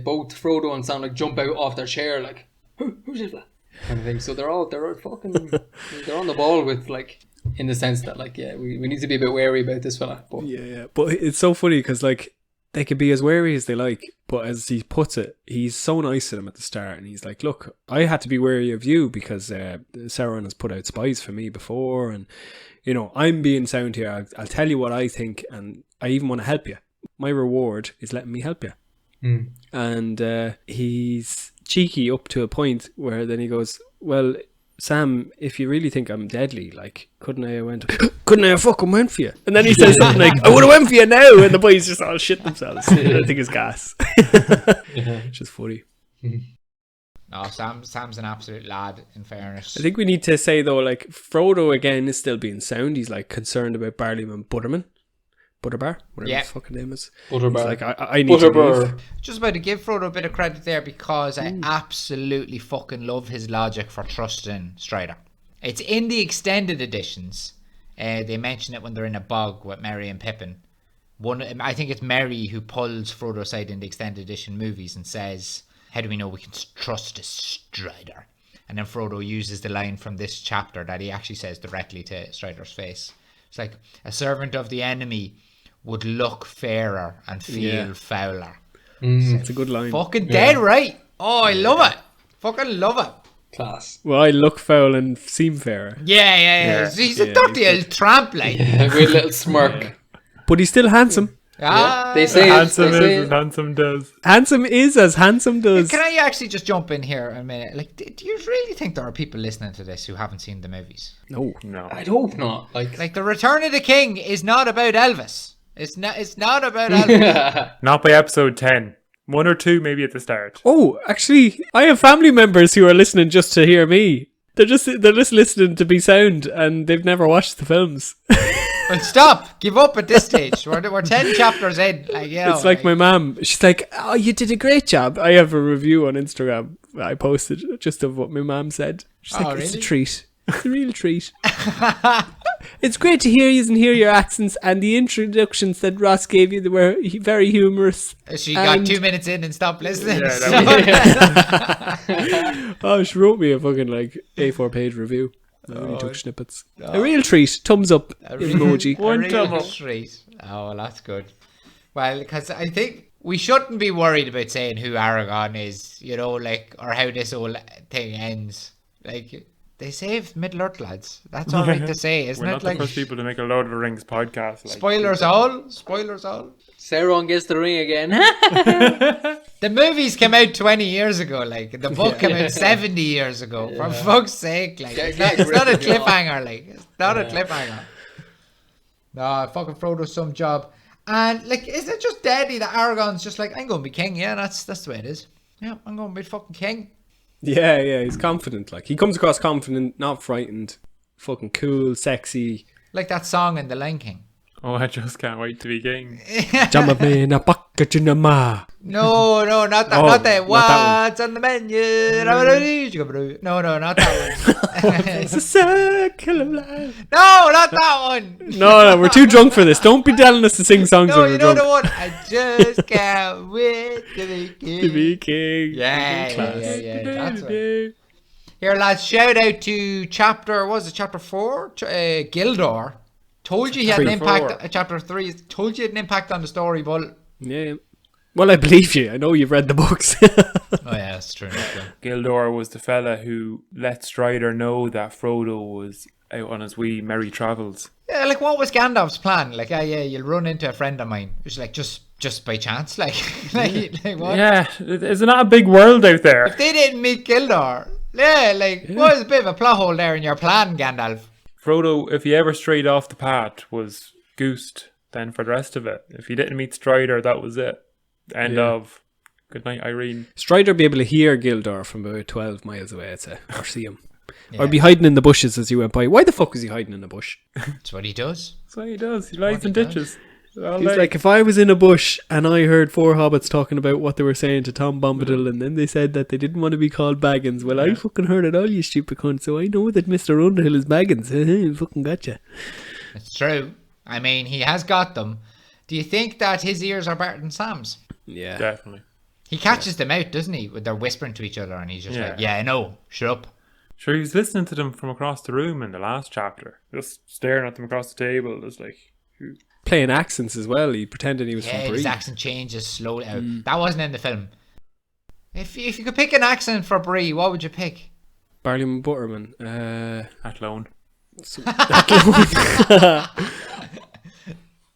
both Frodo and Sam like jump out off their chair like, who's this fella? Kind of thing. So they're on the ball with like, in the sense that like, we need to be a bit wary about this fella. But but it's so funny because like they can be as wary as they like, but as he puts it, he's so nice to them at the start, and he's like, look, I had to be wary of you because Sauron has put out spies for me before, and you know, I'm being sound here. I'll tell you what I think, and I even want to help you. My reward is letting me help you. And he's cheeky up to a point where then he goes, well, Sam, if you really think I'm deadly, like, couldn't I have fucking went for you? And then he says something like, I would have went for you now, and the boys just all shit themselves. I think it's gas. It's just funny. No, Sam's an absolute lad, in fairness. I think we need to say though, like, Frodo again is still being sound. He's like concerned about Barliman Butterbar, whatever the fucking name is. Butterbar. He's like, I need to leave. Just about to give Frodo a bit of credit there, because I absolutely fucking love his logic for trusting Strider. It's in the extended editions. They mention it when they're in a bog with Merry and Pippin. I think it's Merry who pulls Frodo aside in the extended edition movies and says, how do we know we can trust a Strider? And then Frodo uses the line from this chapter that he actually says directly to Strider's face. It's like, a servant of the enemy would look fairer and feel fouler. It's a good line. Fucking dead right. Oh, I love it. Fucking love it. Class. Well, I look foul and seem fairer. Yeah. He's a dirty old tramp, like. Yeah, with a little smirk. But he's still handsome. They say handsome is as handsome does. Handsome is as handsome does. Can I actually just jump in here a minute? Like, do you really think there are people listening to this who haven't seen the movies? No. I'd hope not. Like the Return of the King is not about Elvis. It's not about Elvis. Not by episode 10. 1 or 2 maybe at the start. Oh, actually, I have family members who are listening just to hear me. They're just listening to be sound, and they've never watched the films. Well, stop. Give up at this stage. We're 10 chapters in. Like, you know, it's like my mum. She's like, oh, you did a great job. I have a review on Instagram I posted just of what my mum said. She's like, it's a treat. It's a real treat. It's great to hear you and hear your accents, and the introductions that Ross gave you, they were very humorous. She got 2 minutes in and stopped listening. Oh, she wrote me a fucking like A4 page review. I really took snippets. A real treat. Thumbs up. Emoji. One treat. Oh, well, that's good. Well, because I think we shouldn't be worried about saying who Aragorn is, you know, like, or how this whole thing ends. Like, they saved Middle-earth, lads. That's all right to say, isn't We're it? not Like, the first people to make a Lord of the Rings podcast. Like, spoilers all. Sauron gets the ring again. The movies came out 20 years ago, like the book came out 70 years ago. For fuck's sake, like it's not a cliffhanger, like it's not a cliffhanger. No, fucking Frodo's some job. And like, is it just deadly that Aragorn's just like, I'm gonna be king? Yeah, that's the way it is. Yeah, I'm gonna be fucking king. Yeah, he's confident. Like, he comes across confident, not frightened, fucking cool, sexy. Like that song in The Lion King. oh, I just can't wait to be king. Jumma me na bucket in the ma. No, not that. Oh, not that. not that What's on the menu? No, not that one. It's a circle of life. No, not that one. No, we're too drunk for this. Don't be telling us to sing songs No, when you we're know drunk. the one. I just can't wait to be king. To be king. Yeah. That's right. Here, lads, shout out to chapter 4? Gildor. Told you he had an 3, impact. 4. Chapter 3. Told you had an impact on the story, but. Yeah. Well, I believe you. I know you've read the books. Oh, yeah, that's true. Gildor was the fella who let Strider know that Frodo was out on his wee merry travels. Yeah, like, what was Gandalf's plan? Like, you'll run into a friend of mine. It was like, just by chance. Like what? Yeah, it's not a big world out there. If they didn't meet Gildor, what was a bit of a plot hole there in your plan, Gandalf? Frodo, if he ever strayed off the path, was goosed then for the rest of it. If he didn't meet Strider, that was it. End of. Good night, Irene. Strider be able to hear Gildor from about 12 miles away, I'd say. Or see him. Or be hiding in the bushes as you went by. Why the fuck was he hiding in the bush? That's what he does. That's what he does. He lies in ditches. He's like, if I was in a bush and I heard 4 hobbits talking about what they were saying to Tom Bombadil and then they said that they didn't want to be called Baggins, well, I fucking heard it all, you stupid cunt, so I know that Mr. Underhill is Baggins. Fucking gotcha. It's true. I mean, he has got them. Do you think that his ears are better than Sam's? Yeah. Definitely. He catches them out, doesn't he? They're whispering to each other and he's just like, yeah, I know. Shut up. Sure, he was listening to them from across the room in the last chapter. Just staring at them across the table. Just like... Playing accents as well. He pretended he was from Bree. His accent changes slowly. That wasn't in the film. If you could pick an accent for Bree, what would you pick? Barliman Butterman. Athlone.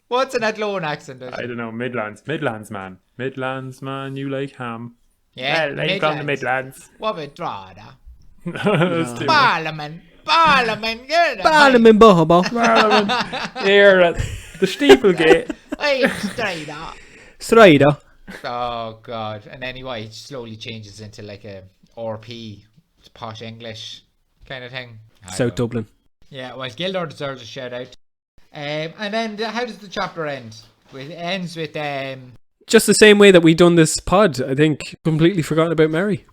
What's an Athlone accent? I don't know. Midlands man. Midlands man, you like ham. Yeah, well, I'm from the Midlands. What about Drada? That's too much. Barliman, get it. Barliman Bohobo. Barliman. Here at the steeple gate. Hey, Strider. Strider. Oh, God. And then he slowly changes into like a RP, posh English kind of thing. South Dublin. Yeah, well, Gildor deserves a shout out. And then how does the chapter end? It ends with just the same way that we done this pod, I think. Completely forgotten about Mary.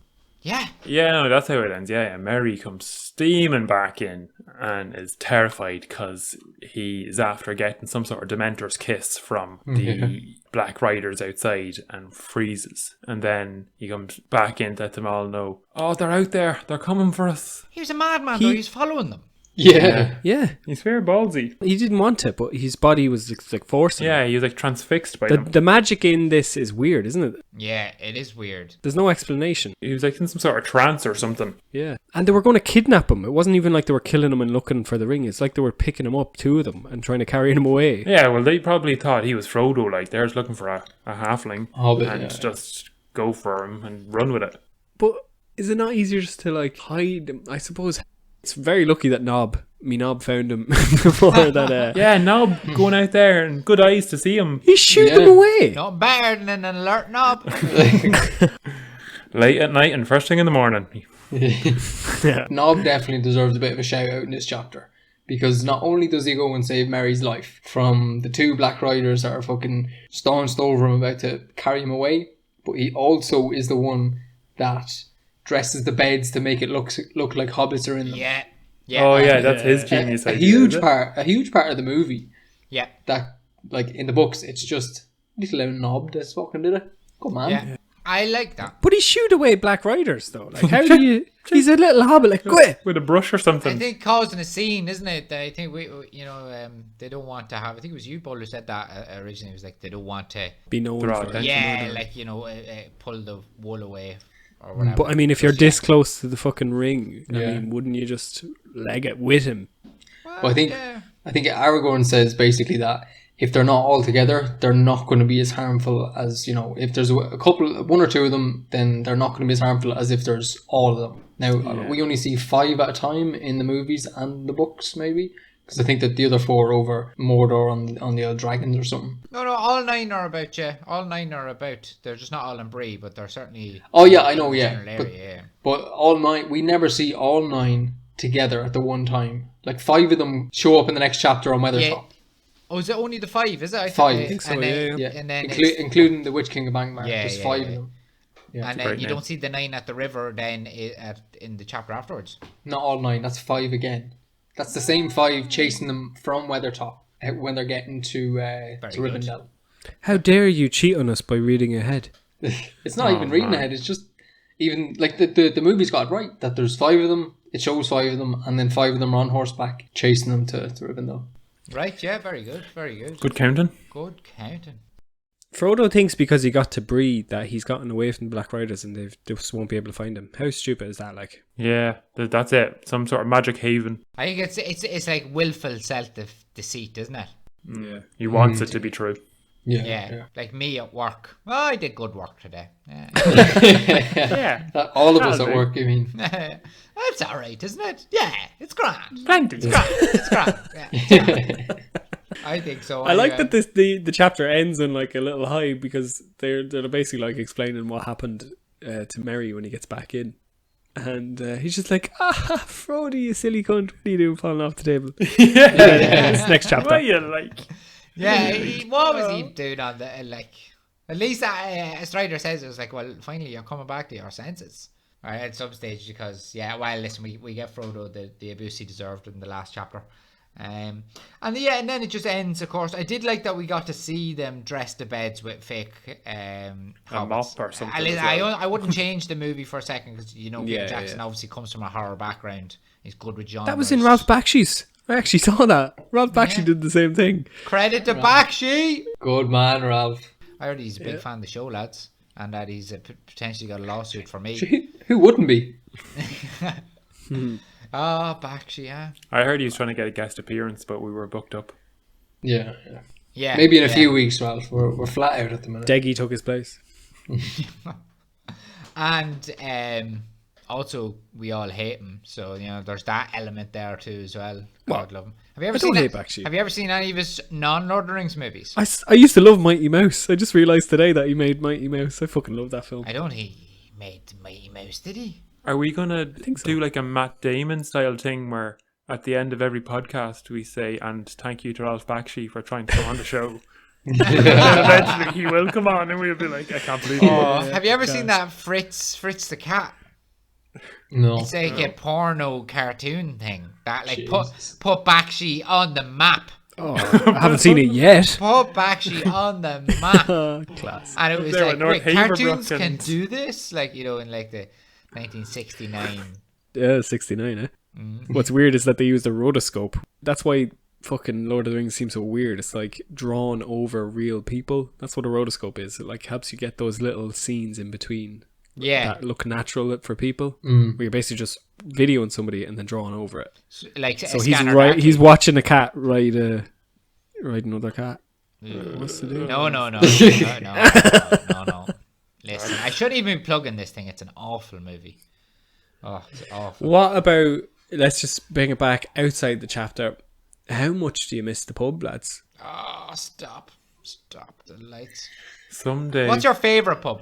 Yeah, no, that's how it ends. Yeah. Mary comes steaming back in and is terrified because he is after getting some sort of Dementor's kiss from the Black Riders outside and freezes. And then he comes back in to let them all know, oh, they're out there. They're coming for us. he was a madman though. He's following them. Yeah. He's very ballsy. He didn't want to, but his body was like forcing him. Yeah, he was like transfixed by them. The magic in this is weird, isn't it? Yeah, it is weird. There's no explanation. He was like in some sort of trance or something. Yeah. And they were going to kidnap him. It wasn't even like they were killing him and looking for the ring. It's like they were picking him up, 2 of them, and trying to carry him away. Yeah, well, they probably thought he was Frodo. Like, they're just looking for a halfling and just go for him and run with it. But is it not easier just to like hide him? I suppose it's very lucky that Nob found him before that. Yeah, Nob going out there and good eyes to see him. He shoot them away. Not better than an alert knob. Late at night and first thing in the morning. Nob definitely deserves a bit of a shout out in this chapter. Because not only does he go and save Mary's life from the 2 Black Riders that are fucking staunched over him about to carry him away, but he also is the one that dresses the beds to make it look like hobbits are in them. Yeah. Oh yeah, that's his genius A idea. huge part of the movie. Yeah. That, like, in the books, it's just little old Nob that's fucking did it. Come on. Yeah. I like that. But he shoot away Black Riders though. Like, how do you? He's a little hobbit. Like, go ahead. With a brush or something. I think causing a scene, isn't it? I think they don't want to have. I think it was you, Paul, who said that originally. It was like they don't want to Be known Draw for it. attention. Yeah, like pull the wool away or whatever. But I mean, if you're this close to the fucking ring, I Yeah. mean, wouldn't you just leg it with him? Well, I think Aragorn says basically that if they're not all together, they're not going to be as harmful as, you know, if there's one or two of them, then they're not going to be as harmful as if there's all of them. Now, we only see 5 at a time in the movies and the books, maybe. Because I think that the other 4 are over Mordor on the old dragons or something. No, all 9 are about, yeah. All 9 are about. They're just not all in Bree, but they're certainly... Oh, yeah, I know, yeah. general area, But all 9, we never see all 9 together at the one time. Like 5 of them show up in the next chapter on Weathertop. Yeah. Oh, is it only the 5, is it? 5. I think so, and then, yeah. And then including the Witch King of Angmar. Yeah, There's yeah, 5 yeah. of them. Yeah. And then you don't see the 9 at the river then in the chapter afterwards. Not all 9, that's 5 again. That's the same 5 chasing them from Weathertop when they're getting to Rivendell. How dare you cheat on us by reading ahead? It's not even reading ahead, it's just even like the movie's got it right that there's 5 of them, it shows 5 of them, and then 5 of them are on horseback chasing them to Rivendell. Right, yeah, very good, very good. Good counting. Good counting. Frodo thinks because he got to Bree that he's gotten away from the Black Riders and they just won't be able to find him. How stupid is that? Like, Yeah, that's it. Some sort of magic haven. I think it's like willful self-deceit, isn't it? yeah, He wants it to be true. Yeah, like me at work. Oh, I did good work today. Yeah. Yeah. All of us That'll at do. work, I mean. That's all right, isn't it? Yeah, it's grand. Plenty. It's grand. Yeah, it's grand. I think so. I like that the chapter ends on like a little high because they're basically like explaining what happened to Merry when he gets back in, and he's just like, Frodo, you silly cunt, what are you doing falling off the table? It's next chapter. What you like? Yeah, what was he doing on the like? At least Strider says it was like, well, finally you're coming back to your senses. Right, at some stage, because listen, we get Frodo the abuse he deserved in the last chapter. And then it just ends, of course. I did like that we got to see them dress the beds with fake A hobbits. mop or something. I wouldn't change the movie for a second because Peter Yeah, Jackson obviously comes from a horror background. He's good with genres. That was in Ralph Bakshi's. I actually saw that. Ralph Bakshi did the same thing. Credit to Bakshi. Good man, Ralph. I heard he's a big fan of the show, lads, and that he's potentially got a lawsuit for me. Who wouldn't be? Oh, Bakshi, yeah. I heard he was trying to get a guest appearance, but we were booked up. Yeah. Yeah. Maybe in a few weeks, Ralph. We're flat out at the minute. Deggy took his place. And also, we all hate him, so there's that element there too as well. God love him. Have you ever don't seen hate Bakshi. Have you ever seen any of his non-Lord of the Rings movies? I used to love Mighty Mouse. I just realised today that he made Mighty Mouse. I fucking love that film. I don't. He made Mighty Mouse, did he? Are we going to think so. do like a Matt Damon style thing where at the end of every podcast we say, and thank you to Ralph Bakshi for trying to come on the show? And eventually he will come on and we'll be like, I can't believe it. Have you ever seen that Fritz the Cat? No. It's like a porno cartoon thing that like Jesus. put Bakshi on the map. Oh, I haven't seen it yet. Put Bakshi on the map. Class. And it was There were like, North wait, cartoons Haverbrook can and- do this? Like, in like the 1969. Yeah, 69, eh? What's weird is that they used a rotoscope. That's why fucking Lord of the Rings seems so weird. It's like drawn over real people. That's what a rotoscope is. It like helps you get those little scenes in between Yeah. that look natural for people. Where you're basically just videoing somebody and then drawing over it. Like So he's watching a cat ride another cat. What's to do? No. Listen, I shouldn't even be plugging this thing. It's an awful movie. Oh, it's awful. What about, let's just bring it back outside the chapter. How much do you miss the pub, lads? Oh, stop the lights. Someday. What's your favourite pub?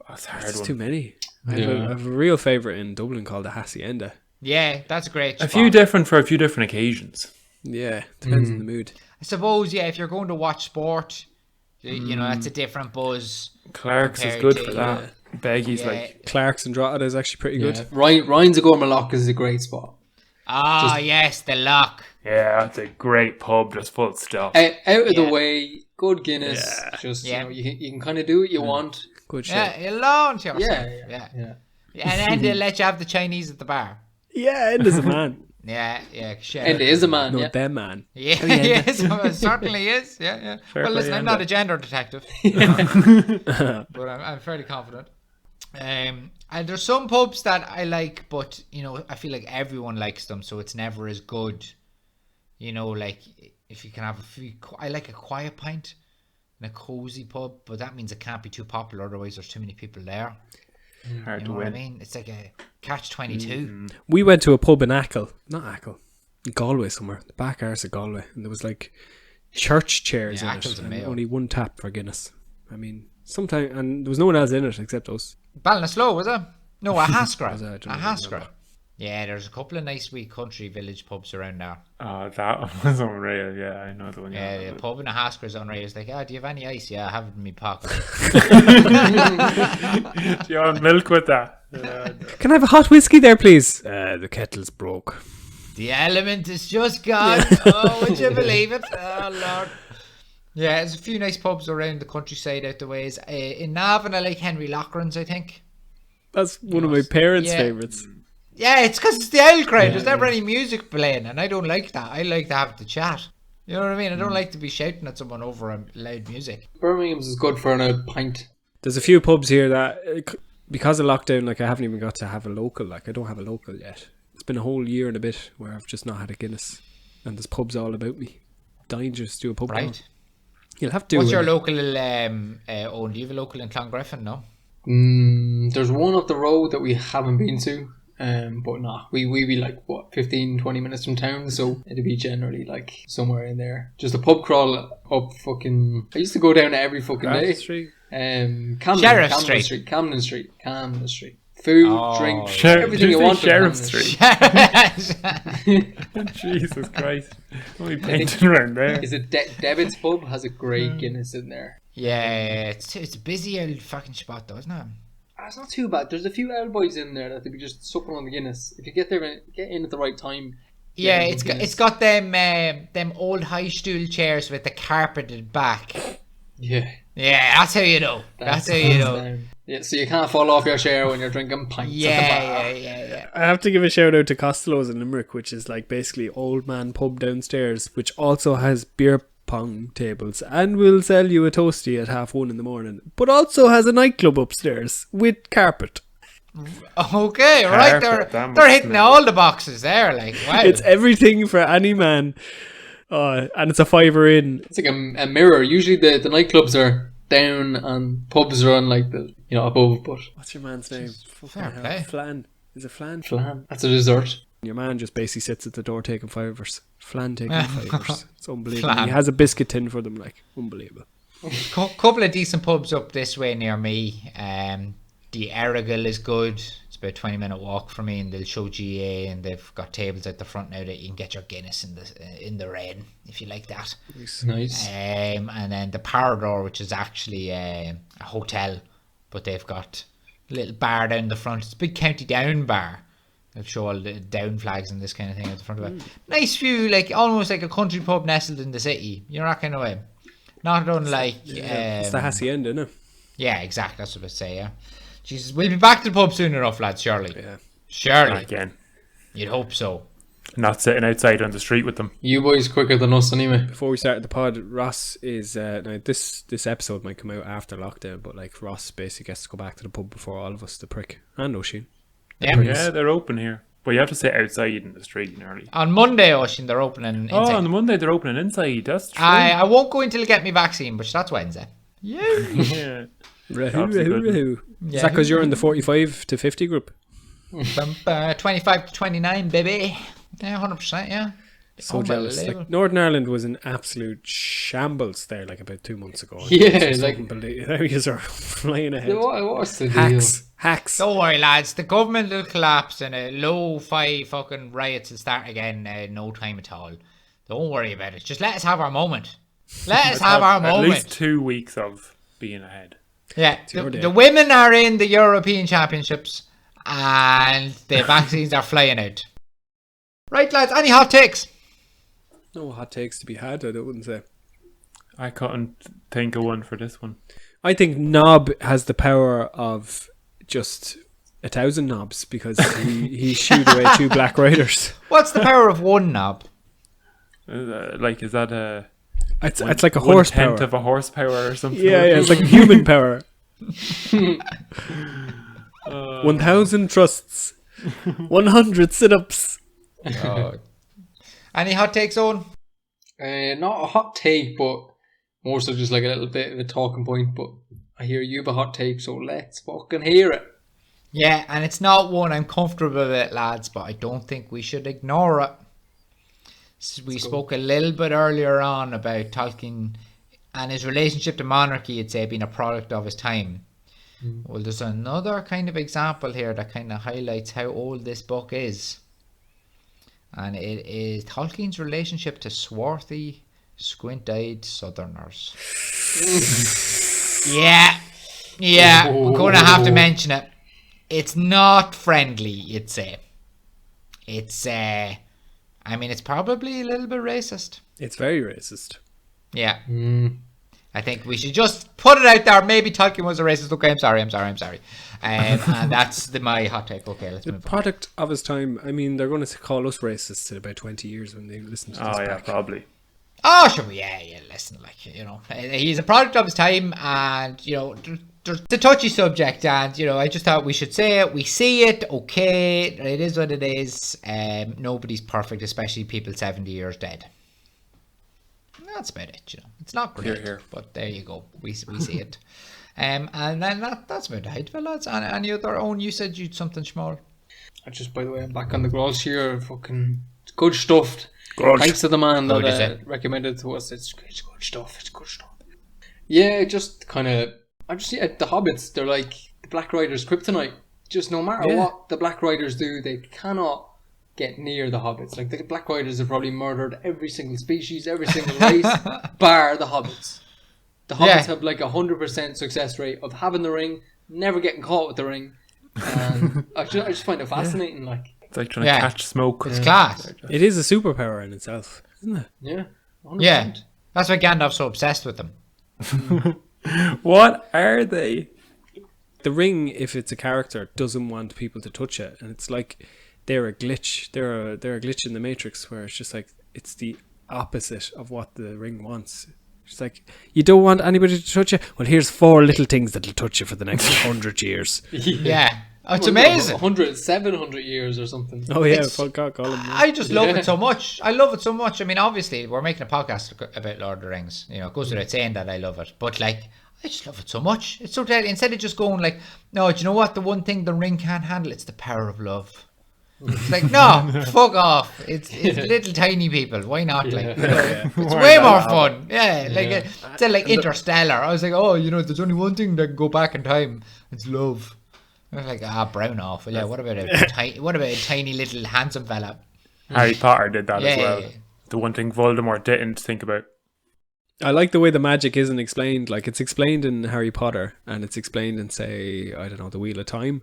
That's a hard There's one. too many. I have a real favourite in Dublin called the Hacienda. Yeah, that's a great A spot. few different for a few different occasions. Yeah, depends on the mood. I suppose, if you're going to watch sport, that's a different buzz. Clark's is Compared good to, for that. Beggy's like, Clark's and Drogheda is actually pretty good. Ryan's a Gorma Lock is a great spot. Yes, the Lock. yeah, that's a great pub, just full of stuff. Out of the way, good Guinness. Yeah. Just Yeah. you can kind of do what you want. Good shit. Yeah, you launch yourself. Yeah. And then they let you have the Chinese at the bar. Yeah, and there's a man. Yeah, shit. And it is a man. No, Yeah. them man. Yeah, yes, it certainly is. Yeah. Fair Well, listen, play, I'm Enda. not a gender detective, but I'm fairly confident. And there's some pubs that I like, but you know, I feel like everyone likes them, so it's never as good. You know, like if you can have a few, I like a quiet pint in a cozy pub, but that means it can't be too popular, otherwise there's too many people there. Hard You to know what I win. mean? It's like a catch-22. We went to a pub in Galway somewhere, the back arse of Galway, and there was like church chairs Yeah, in Ackles it, and and Mayo. only one tap for Guinness. I mean, sometimes, and there was no one else in it except us. Ballinasloe, was it? No, a Haskra. Was it? I don't A really Haskra. remember. Yeah, there's a couple of nice wee country village pubs around there. Oh, that was unreal. Yeah, I know the one. Yeah, the pub in a Haskra is unreal. It's like, do you have any ice? Yeah, I have it in my pocket. Do you want milk with that? Can I have a hot whiskey there, please? The kettle's broke. The element is just gone. Oh, would you believe it? Oh, Lord. Yeah, there's a few nice pubs around the countryside out the ways. In Navan, I like Henry Loughran's, I think. That's one of my parents' Yeah. favourites. Yeah, it's because it's the owl crowd. There's never any music playing, and I don't like that. I like to have the chat. You know what I mean? I don't like to be shouting at someone over loud music. Birmingham's is good for a pint. There's a few pubs here that, because of lockdown, like I haven't even got to have a local. Like I don't have a local yet. It's been a whole year and a bit where I've just not had a Guinness, and there's pubs all about me. Dying to just do a pub crawl. Right. You'll have to. What's your local, do you have a local in Clongriffin, no? There's one up the road that we haven't been to. But nah, we be like, 15, 20 minutes from town, so it'd be generally like somewhere in there. Just a pub crawl up fucking... I used to go down every fucking day. Street. Sheriff Street. Camden Street. Food, drink, everything you want. Sheriff at Street. Camden Jesus Christ. Only painting around there. Is it Devitt's Pub? Has a great Guinness in there. Yeah, it's a busy old fucking spot though, isn't it? It's not too bad. There's a few old boys in there that they be just sucking on the Guinness. If you get there, get in at the right time. Yeah, it's got them old high stool chairs with the carpeted back. Yeah. Yeah, that's how you know. That's how you know. Yeah, so you can't fall off your chair when you're drinking pints at the bar. Yeah. I have to give a shout out to Costello's in Limerick, which is like basically old man pub downstairs, which also has beer pong tables and will sell you a toasty at 1:30 in the morning, but also has a nightclub upstairs with carpet. Okay, right. They're hitting all the boxes there. Like, wow. It's everything for any man. And it's a $5 in. It's like a mirror. Usually the nightclubs are down and pubs are on like the above. But What's your man's name? Fair play. Flan. Is it Flan? flan. That's a dessert. Your man just basically sits at the door taking fivers. Flan taking fivers. It's unbelievable. Flan. He has a biscuit tin for them, like unbelievable. Couple of decent pubs up this way near me. The Errigal is good. It's about a 20-minute walk from me, and they'll show GA, and they've got tables at the front now that you can get your Guinness in the rain if you like that. Nice. And then the Parador, which is actually a hotel, but they've got a little bar down the front. It's a big County Down bar. They'll show all the down flags and this kind of thing at the front of it. Nice view, like almost like a country pub nestled in the city. You're not kind of way. Not unlike It's the Hacienda, isn't it? yeah, exactly. That's what I'd say. Yeah, Jesus, we'll be back to the pub soon enough, lads. Surely, Yeah. surely. Again. You'd hope so. Not sitting outside on the street with them. You boys quicker than us anyway. Before we started the pod, Ross is now this episode might come out after lockdown, but like Ross basically gets to go back to the pub before all of us, the prick and Oisin. Yeah. Yeah, they're open here. But you have to sit outside in the street early. On Monday, Oisin, they're opening inside. Oh, on the Monday they're opening inside. That's true. I won't go until I get my vaccine, but that's Wednesday. Yeah. Yeah. Rahoo, good. rahoo. Is that because you're in the 45 to 50 group? From 25 to 29, baby. Yeah, 100%, yeah. So jealous. Unbelievable. Like, Northern Ireland was in absolute shambles there like about 2 months ago. Yeah, It's just like- unbelievable. How you are flying ahead. What's the deal? Hacks. Don't worry, lads. The government will collapse and a low-fi fucking riots will start again in no time at all. Don't worry about it. Just let us have our moment. Let us have our At moment. least 2 weeks of being ahead. Yeah, your day. the women are in the European Championships and the vaccines are flying out. Right, lads, any hot takes? No hot takes to be had, I wouldn't say. I couldn't think of one for this one. I think Knob has the power of just 1,000 knobs because he shooed away 2 black riders. What's the power of one knob? Is that a... It's like a horsepower. 1/10 of a horsepower or something? Yeah, it's like human power. 1,000 trusts. 100 sit-ups. Oh. Any hot takes, Owen? Not a hot take, but more so just like a little bit of a talking point. But I hear you have a hot take, so let's fucking hear it. Yeah, and it's not one I'm comfortable with, lads, but I don't think we should ignore it. We spoke a little bit earlier on about Tolkien and his relationship to monarchy, I'd say, being a product of his time. Well, there's another kind of example here that kind of highlights how old this book is. And it is Tolkien's relationship to swarthy, squint-eyed southerners. Yeah, we're going to have to mention it. It's not friendly, you'd say. It's, it's probably a little bit racist. It's very racist. Yeah. I think we should just put it out there. Maybe Tolkien was a racist. Okay, I'm sorry. And that's my hot take. Okay, let's move on. The product of his time. I mean, they're going to call us racist in about 20 years when they listen to this back. Probably. Oh, sure. Yeah. Listen, he's a product of his time, and, there's a touchy subject, and, I just thought we should say it. We see it. Okay. It is what it is. Nobody's perfect, especially people 70 years dead. That's about it, It's not great, Here. but there you go. We see it. And then that's about it, lads. And any other own? You said you'd something small. By the way, I'm back on the Gross here. Fucking good stuff. Thanks to the man that recommended to us. It's good stuff. Yeah, just kind of. The Hobbits. They're like the Black Riders' kryptonite. Just no matter what the Black Riders do, they cannot get near the Hobbits. Like, the Black Riders have probably murdered every single species, every single race, bar the Hobbits. The Hobbits have like 100% success rate of having the ring, never getting caught with the ring, and I just find it fascinating. Like, it's like trying to catch smoke. It's class. It is a superpower in itself, isn't it? Yeah, 100%. Yeah. That's why Gandalf's so obsessed with them. What are they? The ring, if it's a character, doesn't want people to touch it, and it's like they're a glitch. They're a glitch in the Matrix where it's just like it's the opposite of what the ring wants. It's like, you don't want anybody to touch you? Well, here's 4 little things that'll touch you for the next 100 years. Yeah. Oh, it's amazing. 700 years or something. Oh yeah, call him. I just love it so much. I love it so much. I mean, obviously, we're making a podcast about Lord of the Rings. It goes without saying that I love it. But, I just love it so much. It's so deadly. Instead of just going no, do you know what? The one thing the ring can't handle, it's the power of love. It's like, no, fuck off. It's little tiny people. Why not? It's way more fun. It's like Interstellar. I was like, there's only one thing that can go back in time. It's love. I was like, brown off. Well, what about a tiny little handsome fella? Harry Potter did that as well. The one thing Voldemort didn't think about. I like the way the magic isn't explained. Like, it's explained in Harry Potter, and it's explained in, say, I don't know, The Wheel of Time.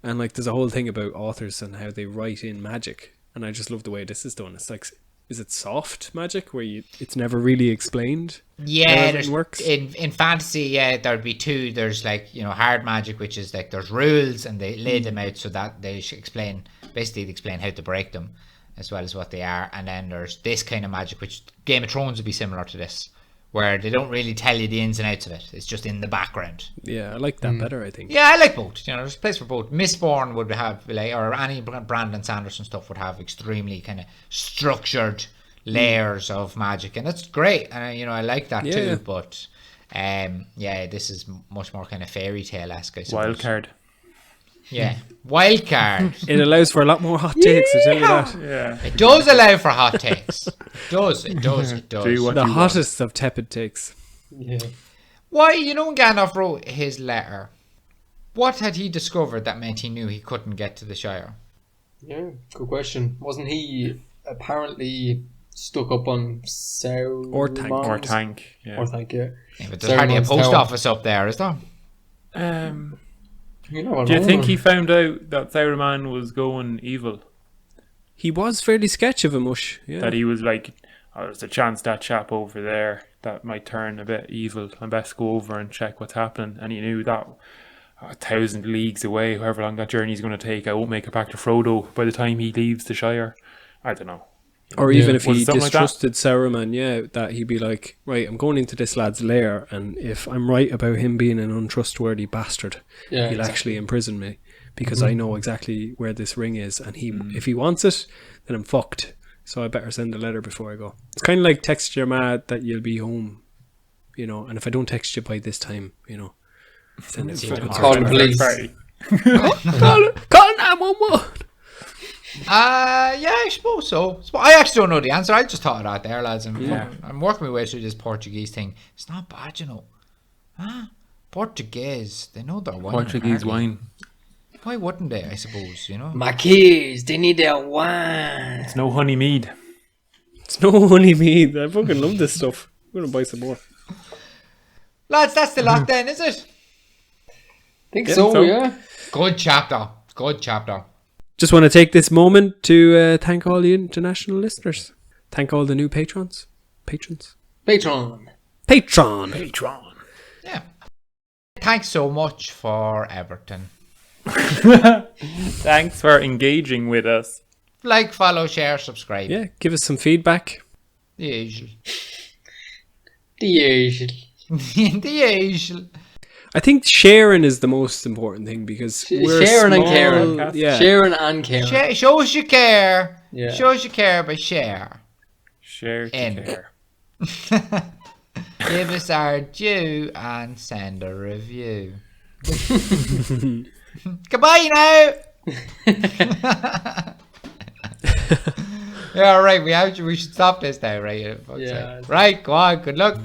And there's a whole thing about authors and how they write in magic, and I just love the way this is done. It's like, is it soft magic where it's never really explained? Yeah, there's works in fantasy. Yeah, there'd be 2. There's hard magic, which is like there's rules and they lay them out so that they explain how to break them as well as what they are. And then there's this kind of magic, which Game of Thrones would be similar to this, where they don't really tell you the ins and outs of it. It's just in the background. Yeah, I like that better, I think. Yeah, I like both. There's a place for both. Mistborn would have, or any Brandon Sanderson stuff would have extremely kind of structured layers of magic. And that's great. And, I like that too. Yeah. But, this is much more kind of fairy tale-esque, I suppose. Wild card. Yeah. Wild card. It allows for a lot more hot takes, I tell you that. Yeah. It does allow for hot takes. It does. The hottest of tepid takes. Yeah. Why, when Gandalf wrote his letter, what had he discovered that meant he knew he couldn't get to the Shire? Yeah, good question. Wasn't he apparently stuck up on Sauron's... Orthanc, yeah. Orthanc, yeah. Yeah, but there's hardly a post office up there, is there? Do you think he found out that Sauron was going evil? He was fairly sketch of a mush. Yeah. That he was like, there's a chance that chap over there that might turn a bit evil. I best go over and check what's happening. And he knew that 1,000 leagues away, however long that journey is going to take, I won't make it back to Frodo by the time he leaves the Shire. I don't know. Or even if Was he it something like that? distrusted Saruman, that he'd be like, right, I'm going into this lad's lair, and if I'm right about him being an untrustworthy bastard, he'll actually imprison me, because I know exactly where this ring is, and if he wants it, then I'm fucked. So I better send a letter before I go. It's kind of like text your ma that you'll be home, and if I don't text you by this time, send it. Call the police. Call 911. Yeah, I suppose so. I actually don't know the answer. I just thought of that there, lads. I'm working my way through this Portuguese thing. It's not bad, Portuguese, they know their wine. Portuguese wine. Why wouldn't they, I suppose, My kids, they need their wine. It's no honey mead. It's no honey mead. I fucking love this stuff. I'm going to buy some more. Lads, that's the lot then, is it? Think so, yeah. Good chapter. Just want to take this moment to thank all the international listeners. Thank all the new patrons. Patron. Yeah. Thanks so much for everything. Thanks for engaging with us. Like, follow, share, subscribe. Yeah, give us some feedback. The usual. The usual. I think sharing is the most important thing, because we're sharing small, and caring. Yeah. Sharing and caring. Shows you care. Yeah. Shows you care by share. Share to In. care. Give us our due and send a review. Goodbye now. Yeah, right. We should stop this now, right? Yeah. Right, go on. Good luck.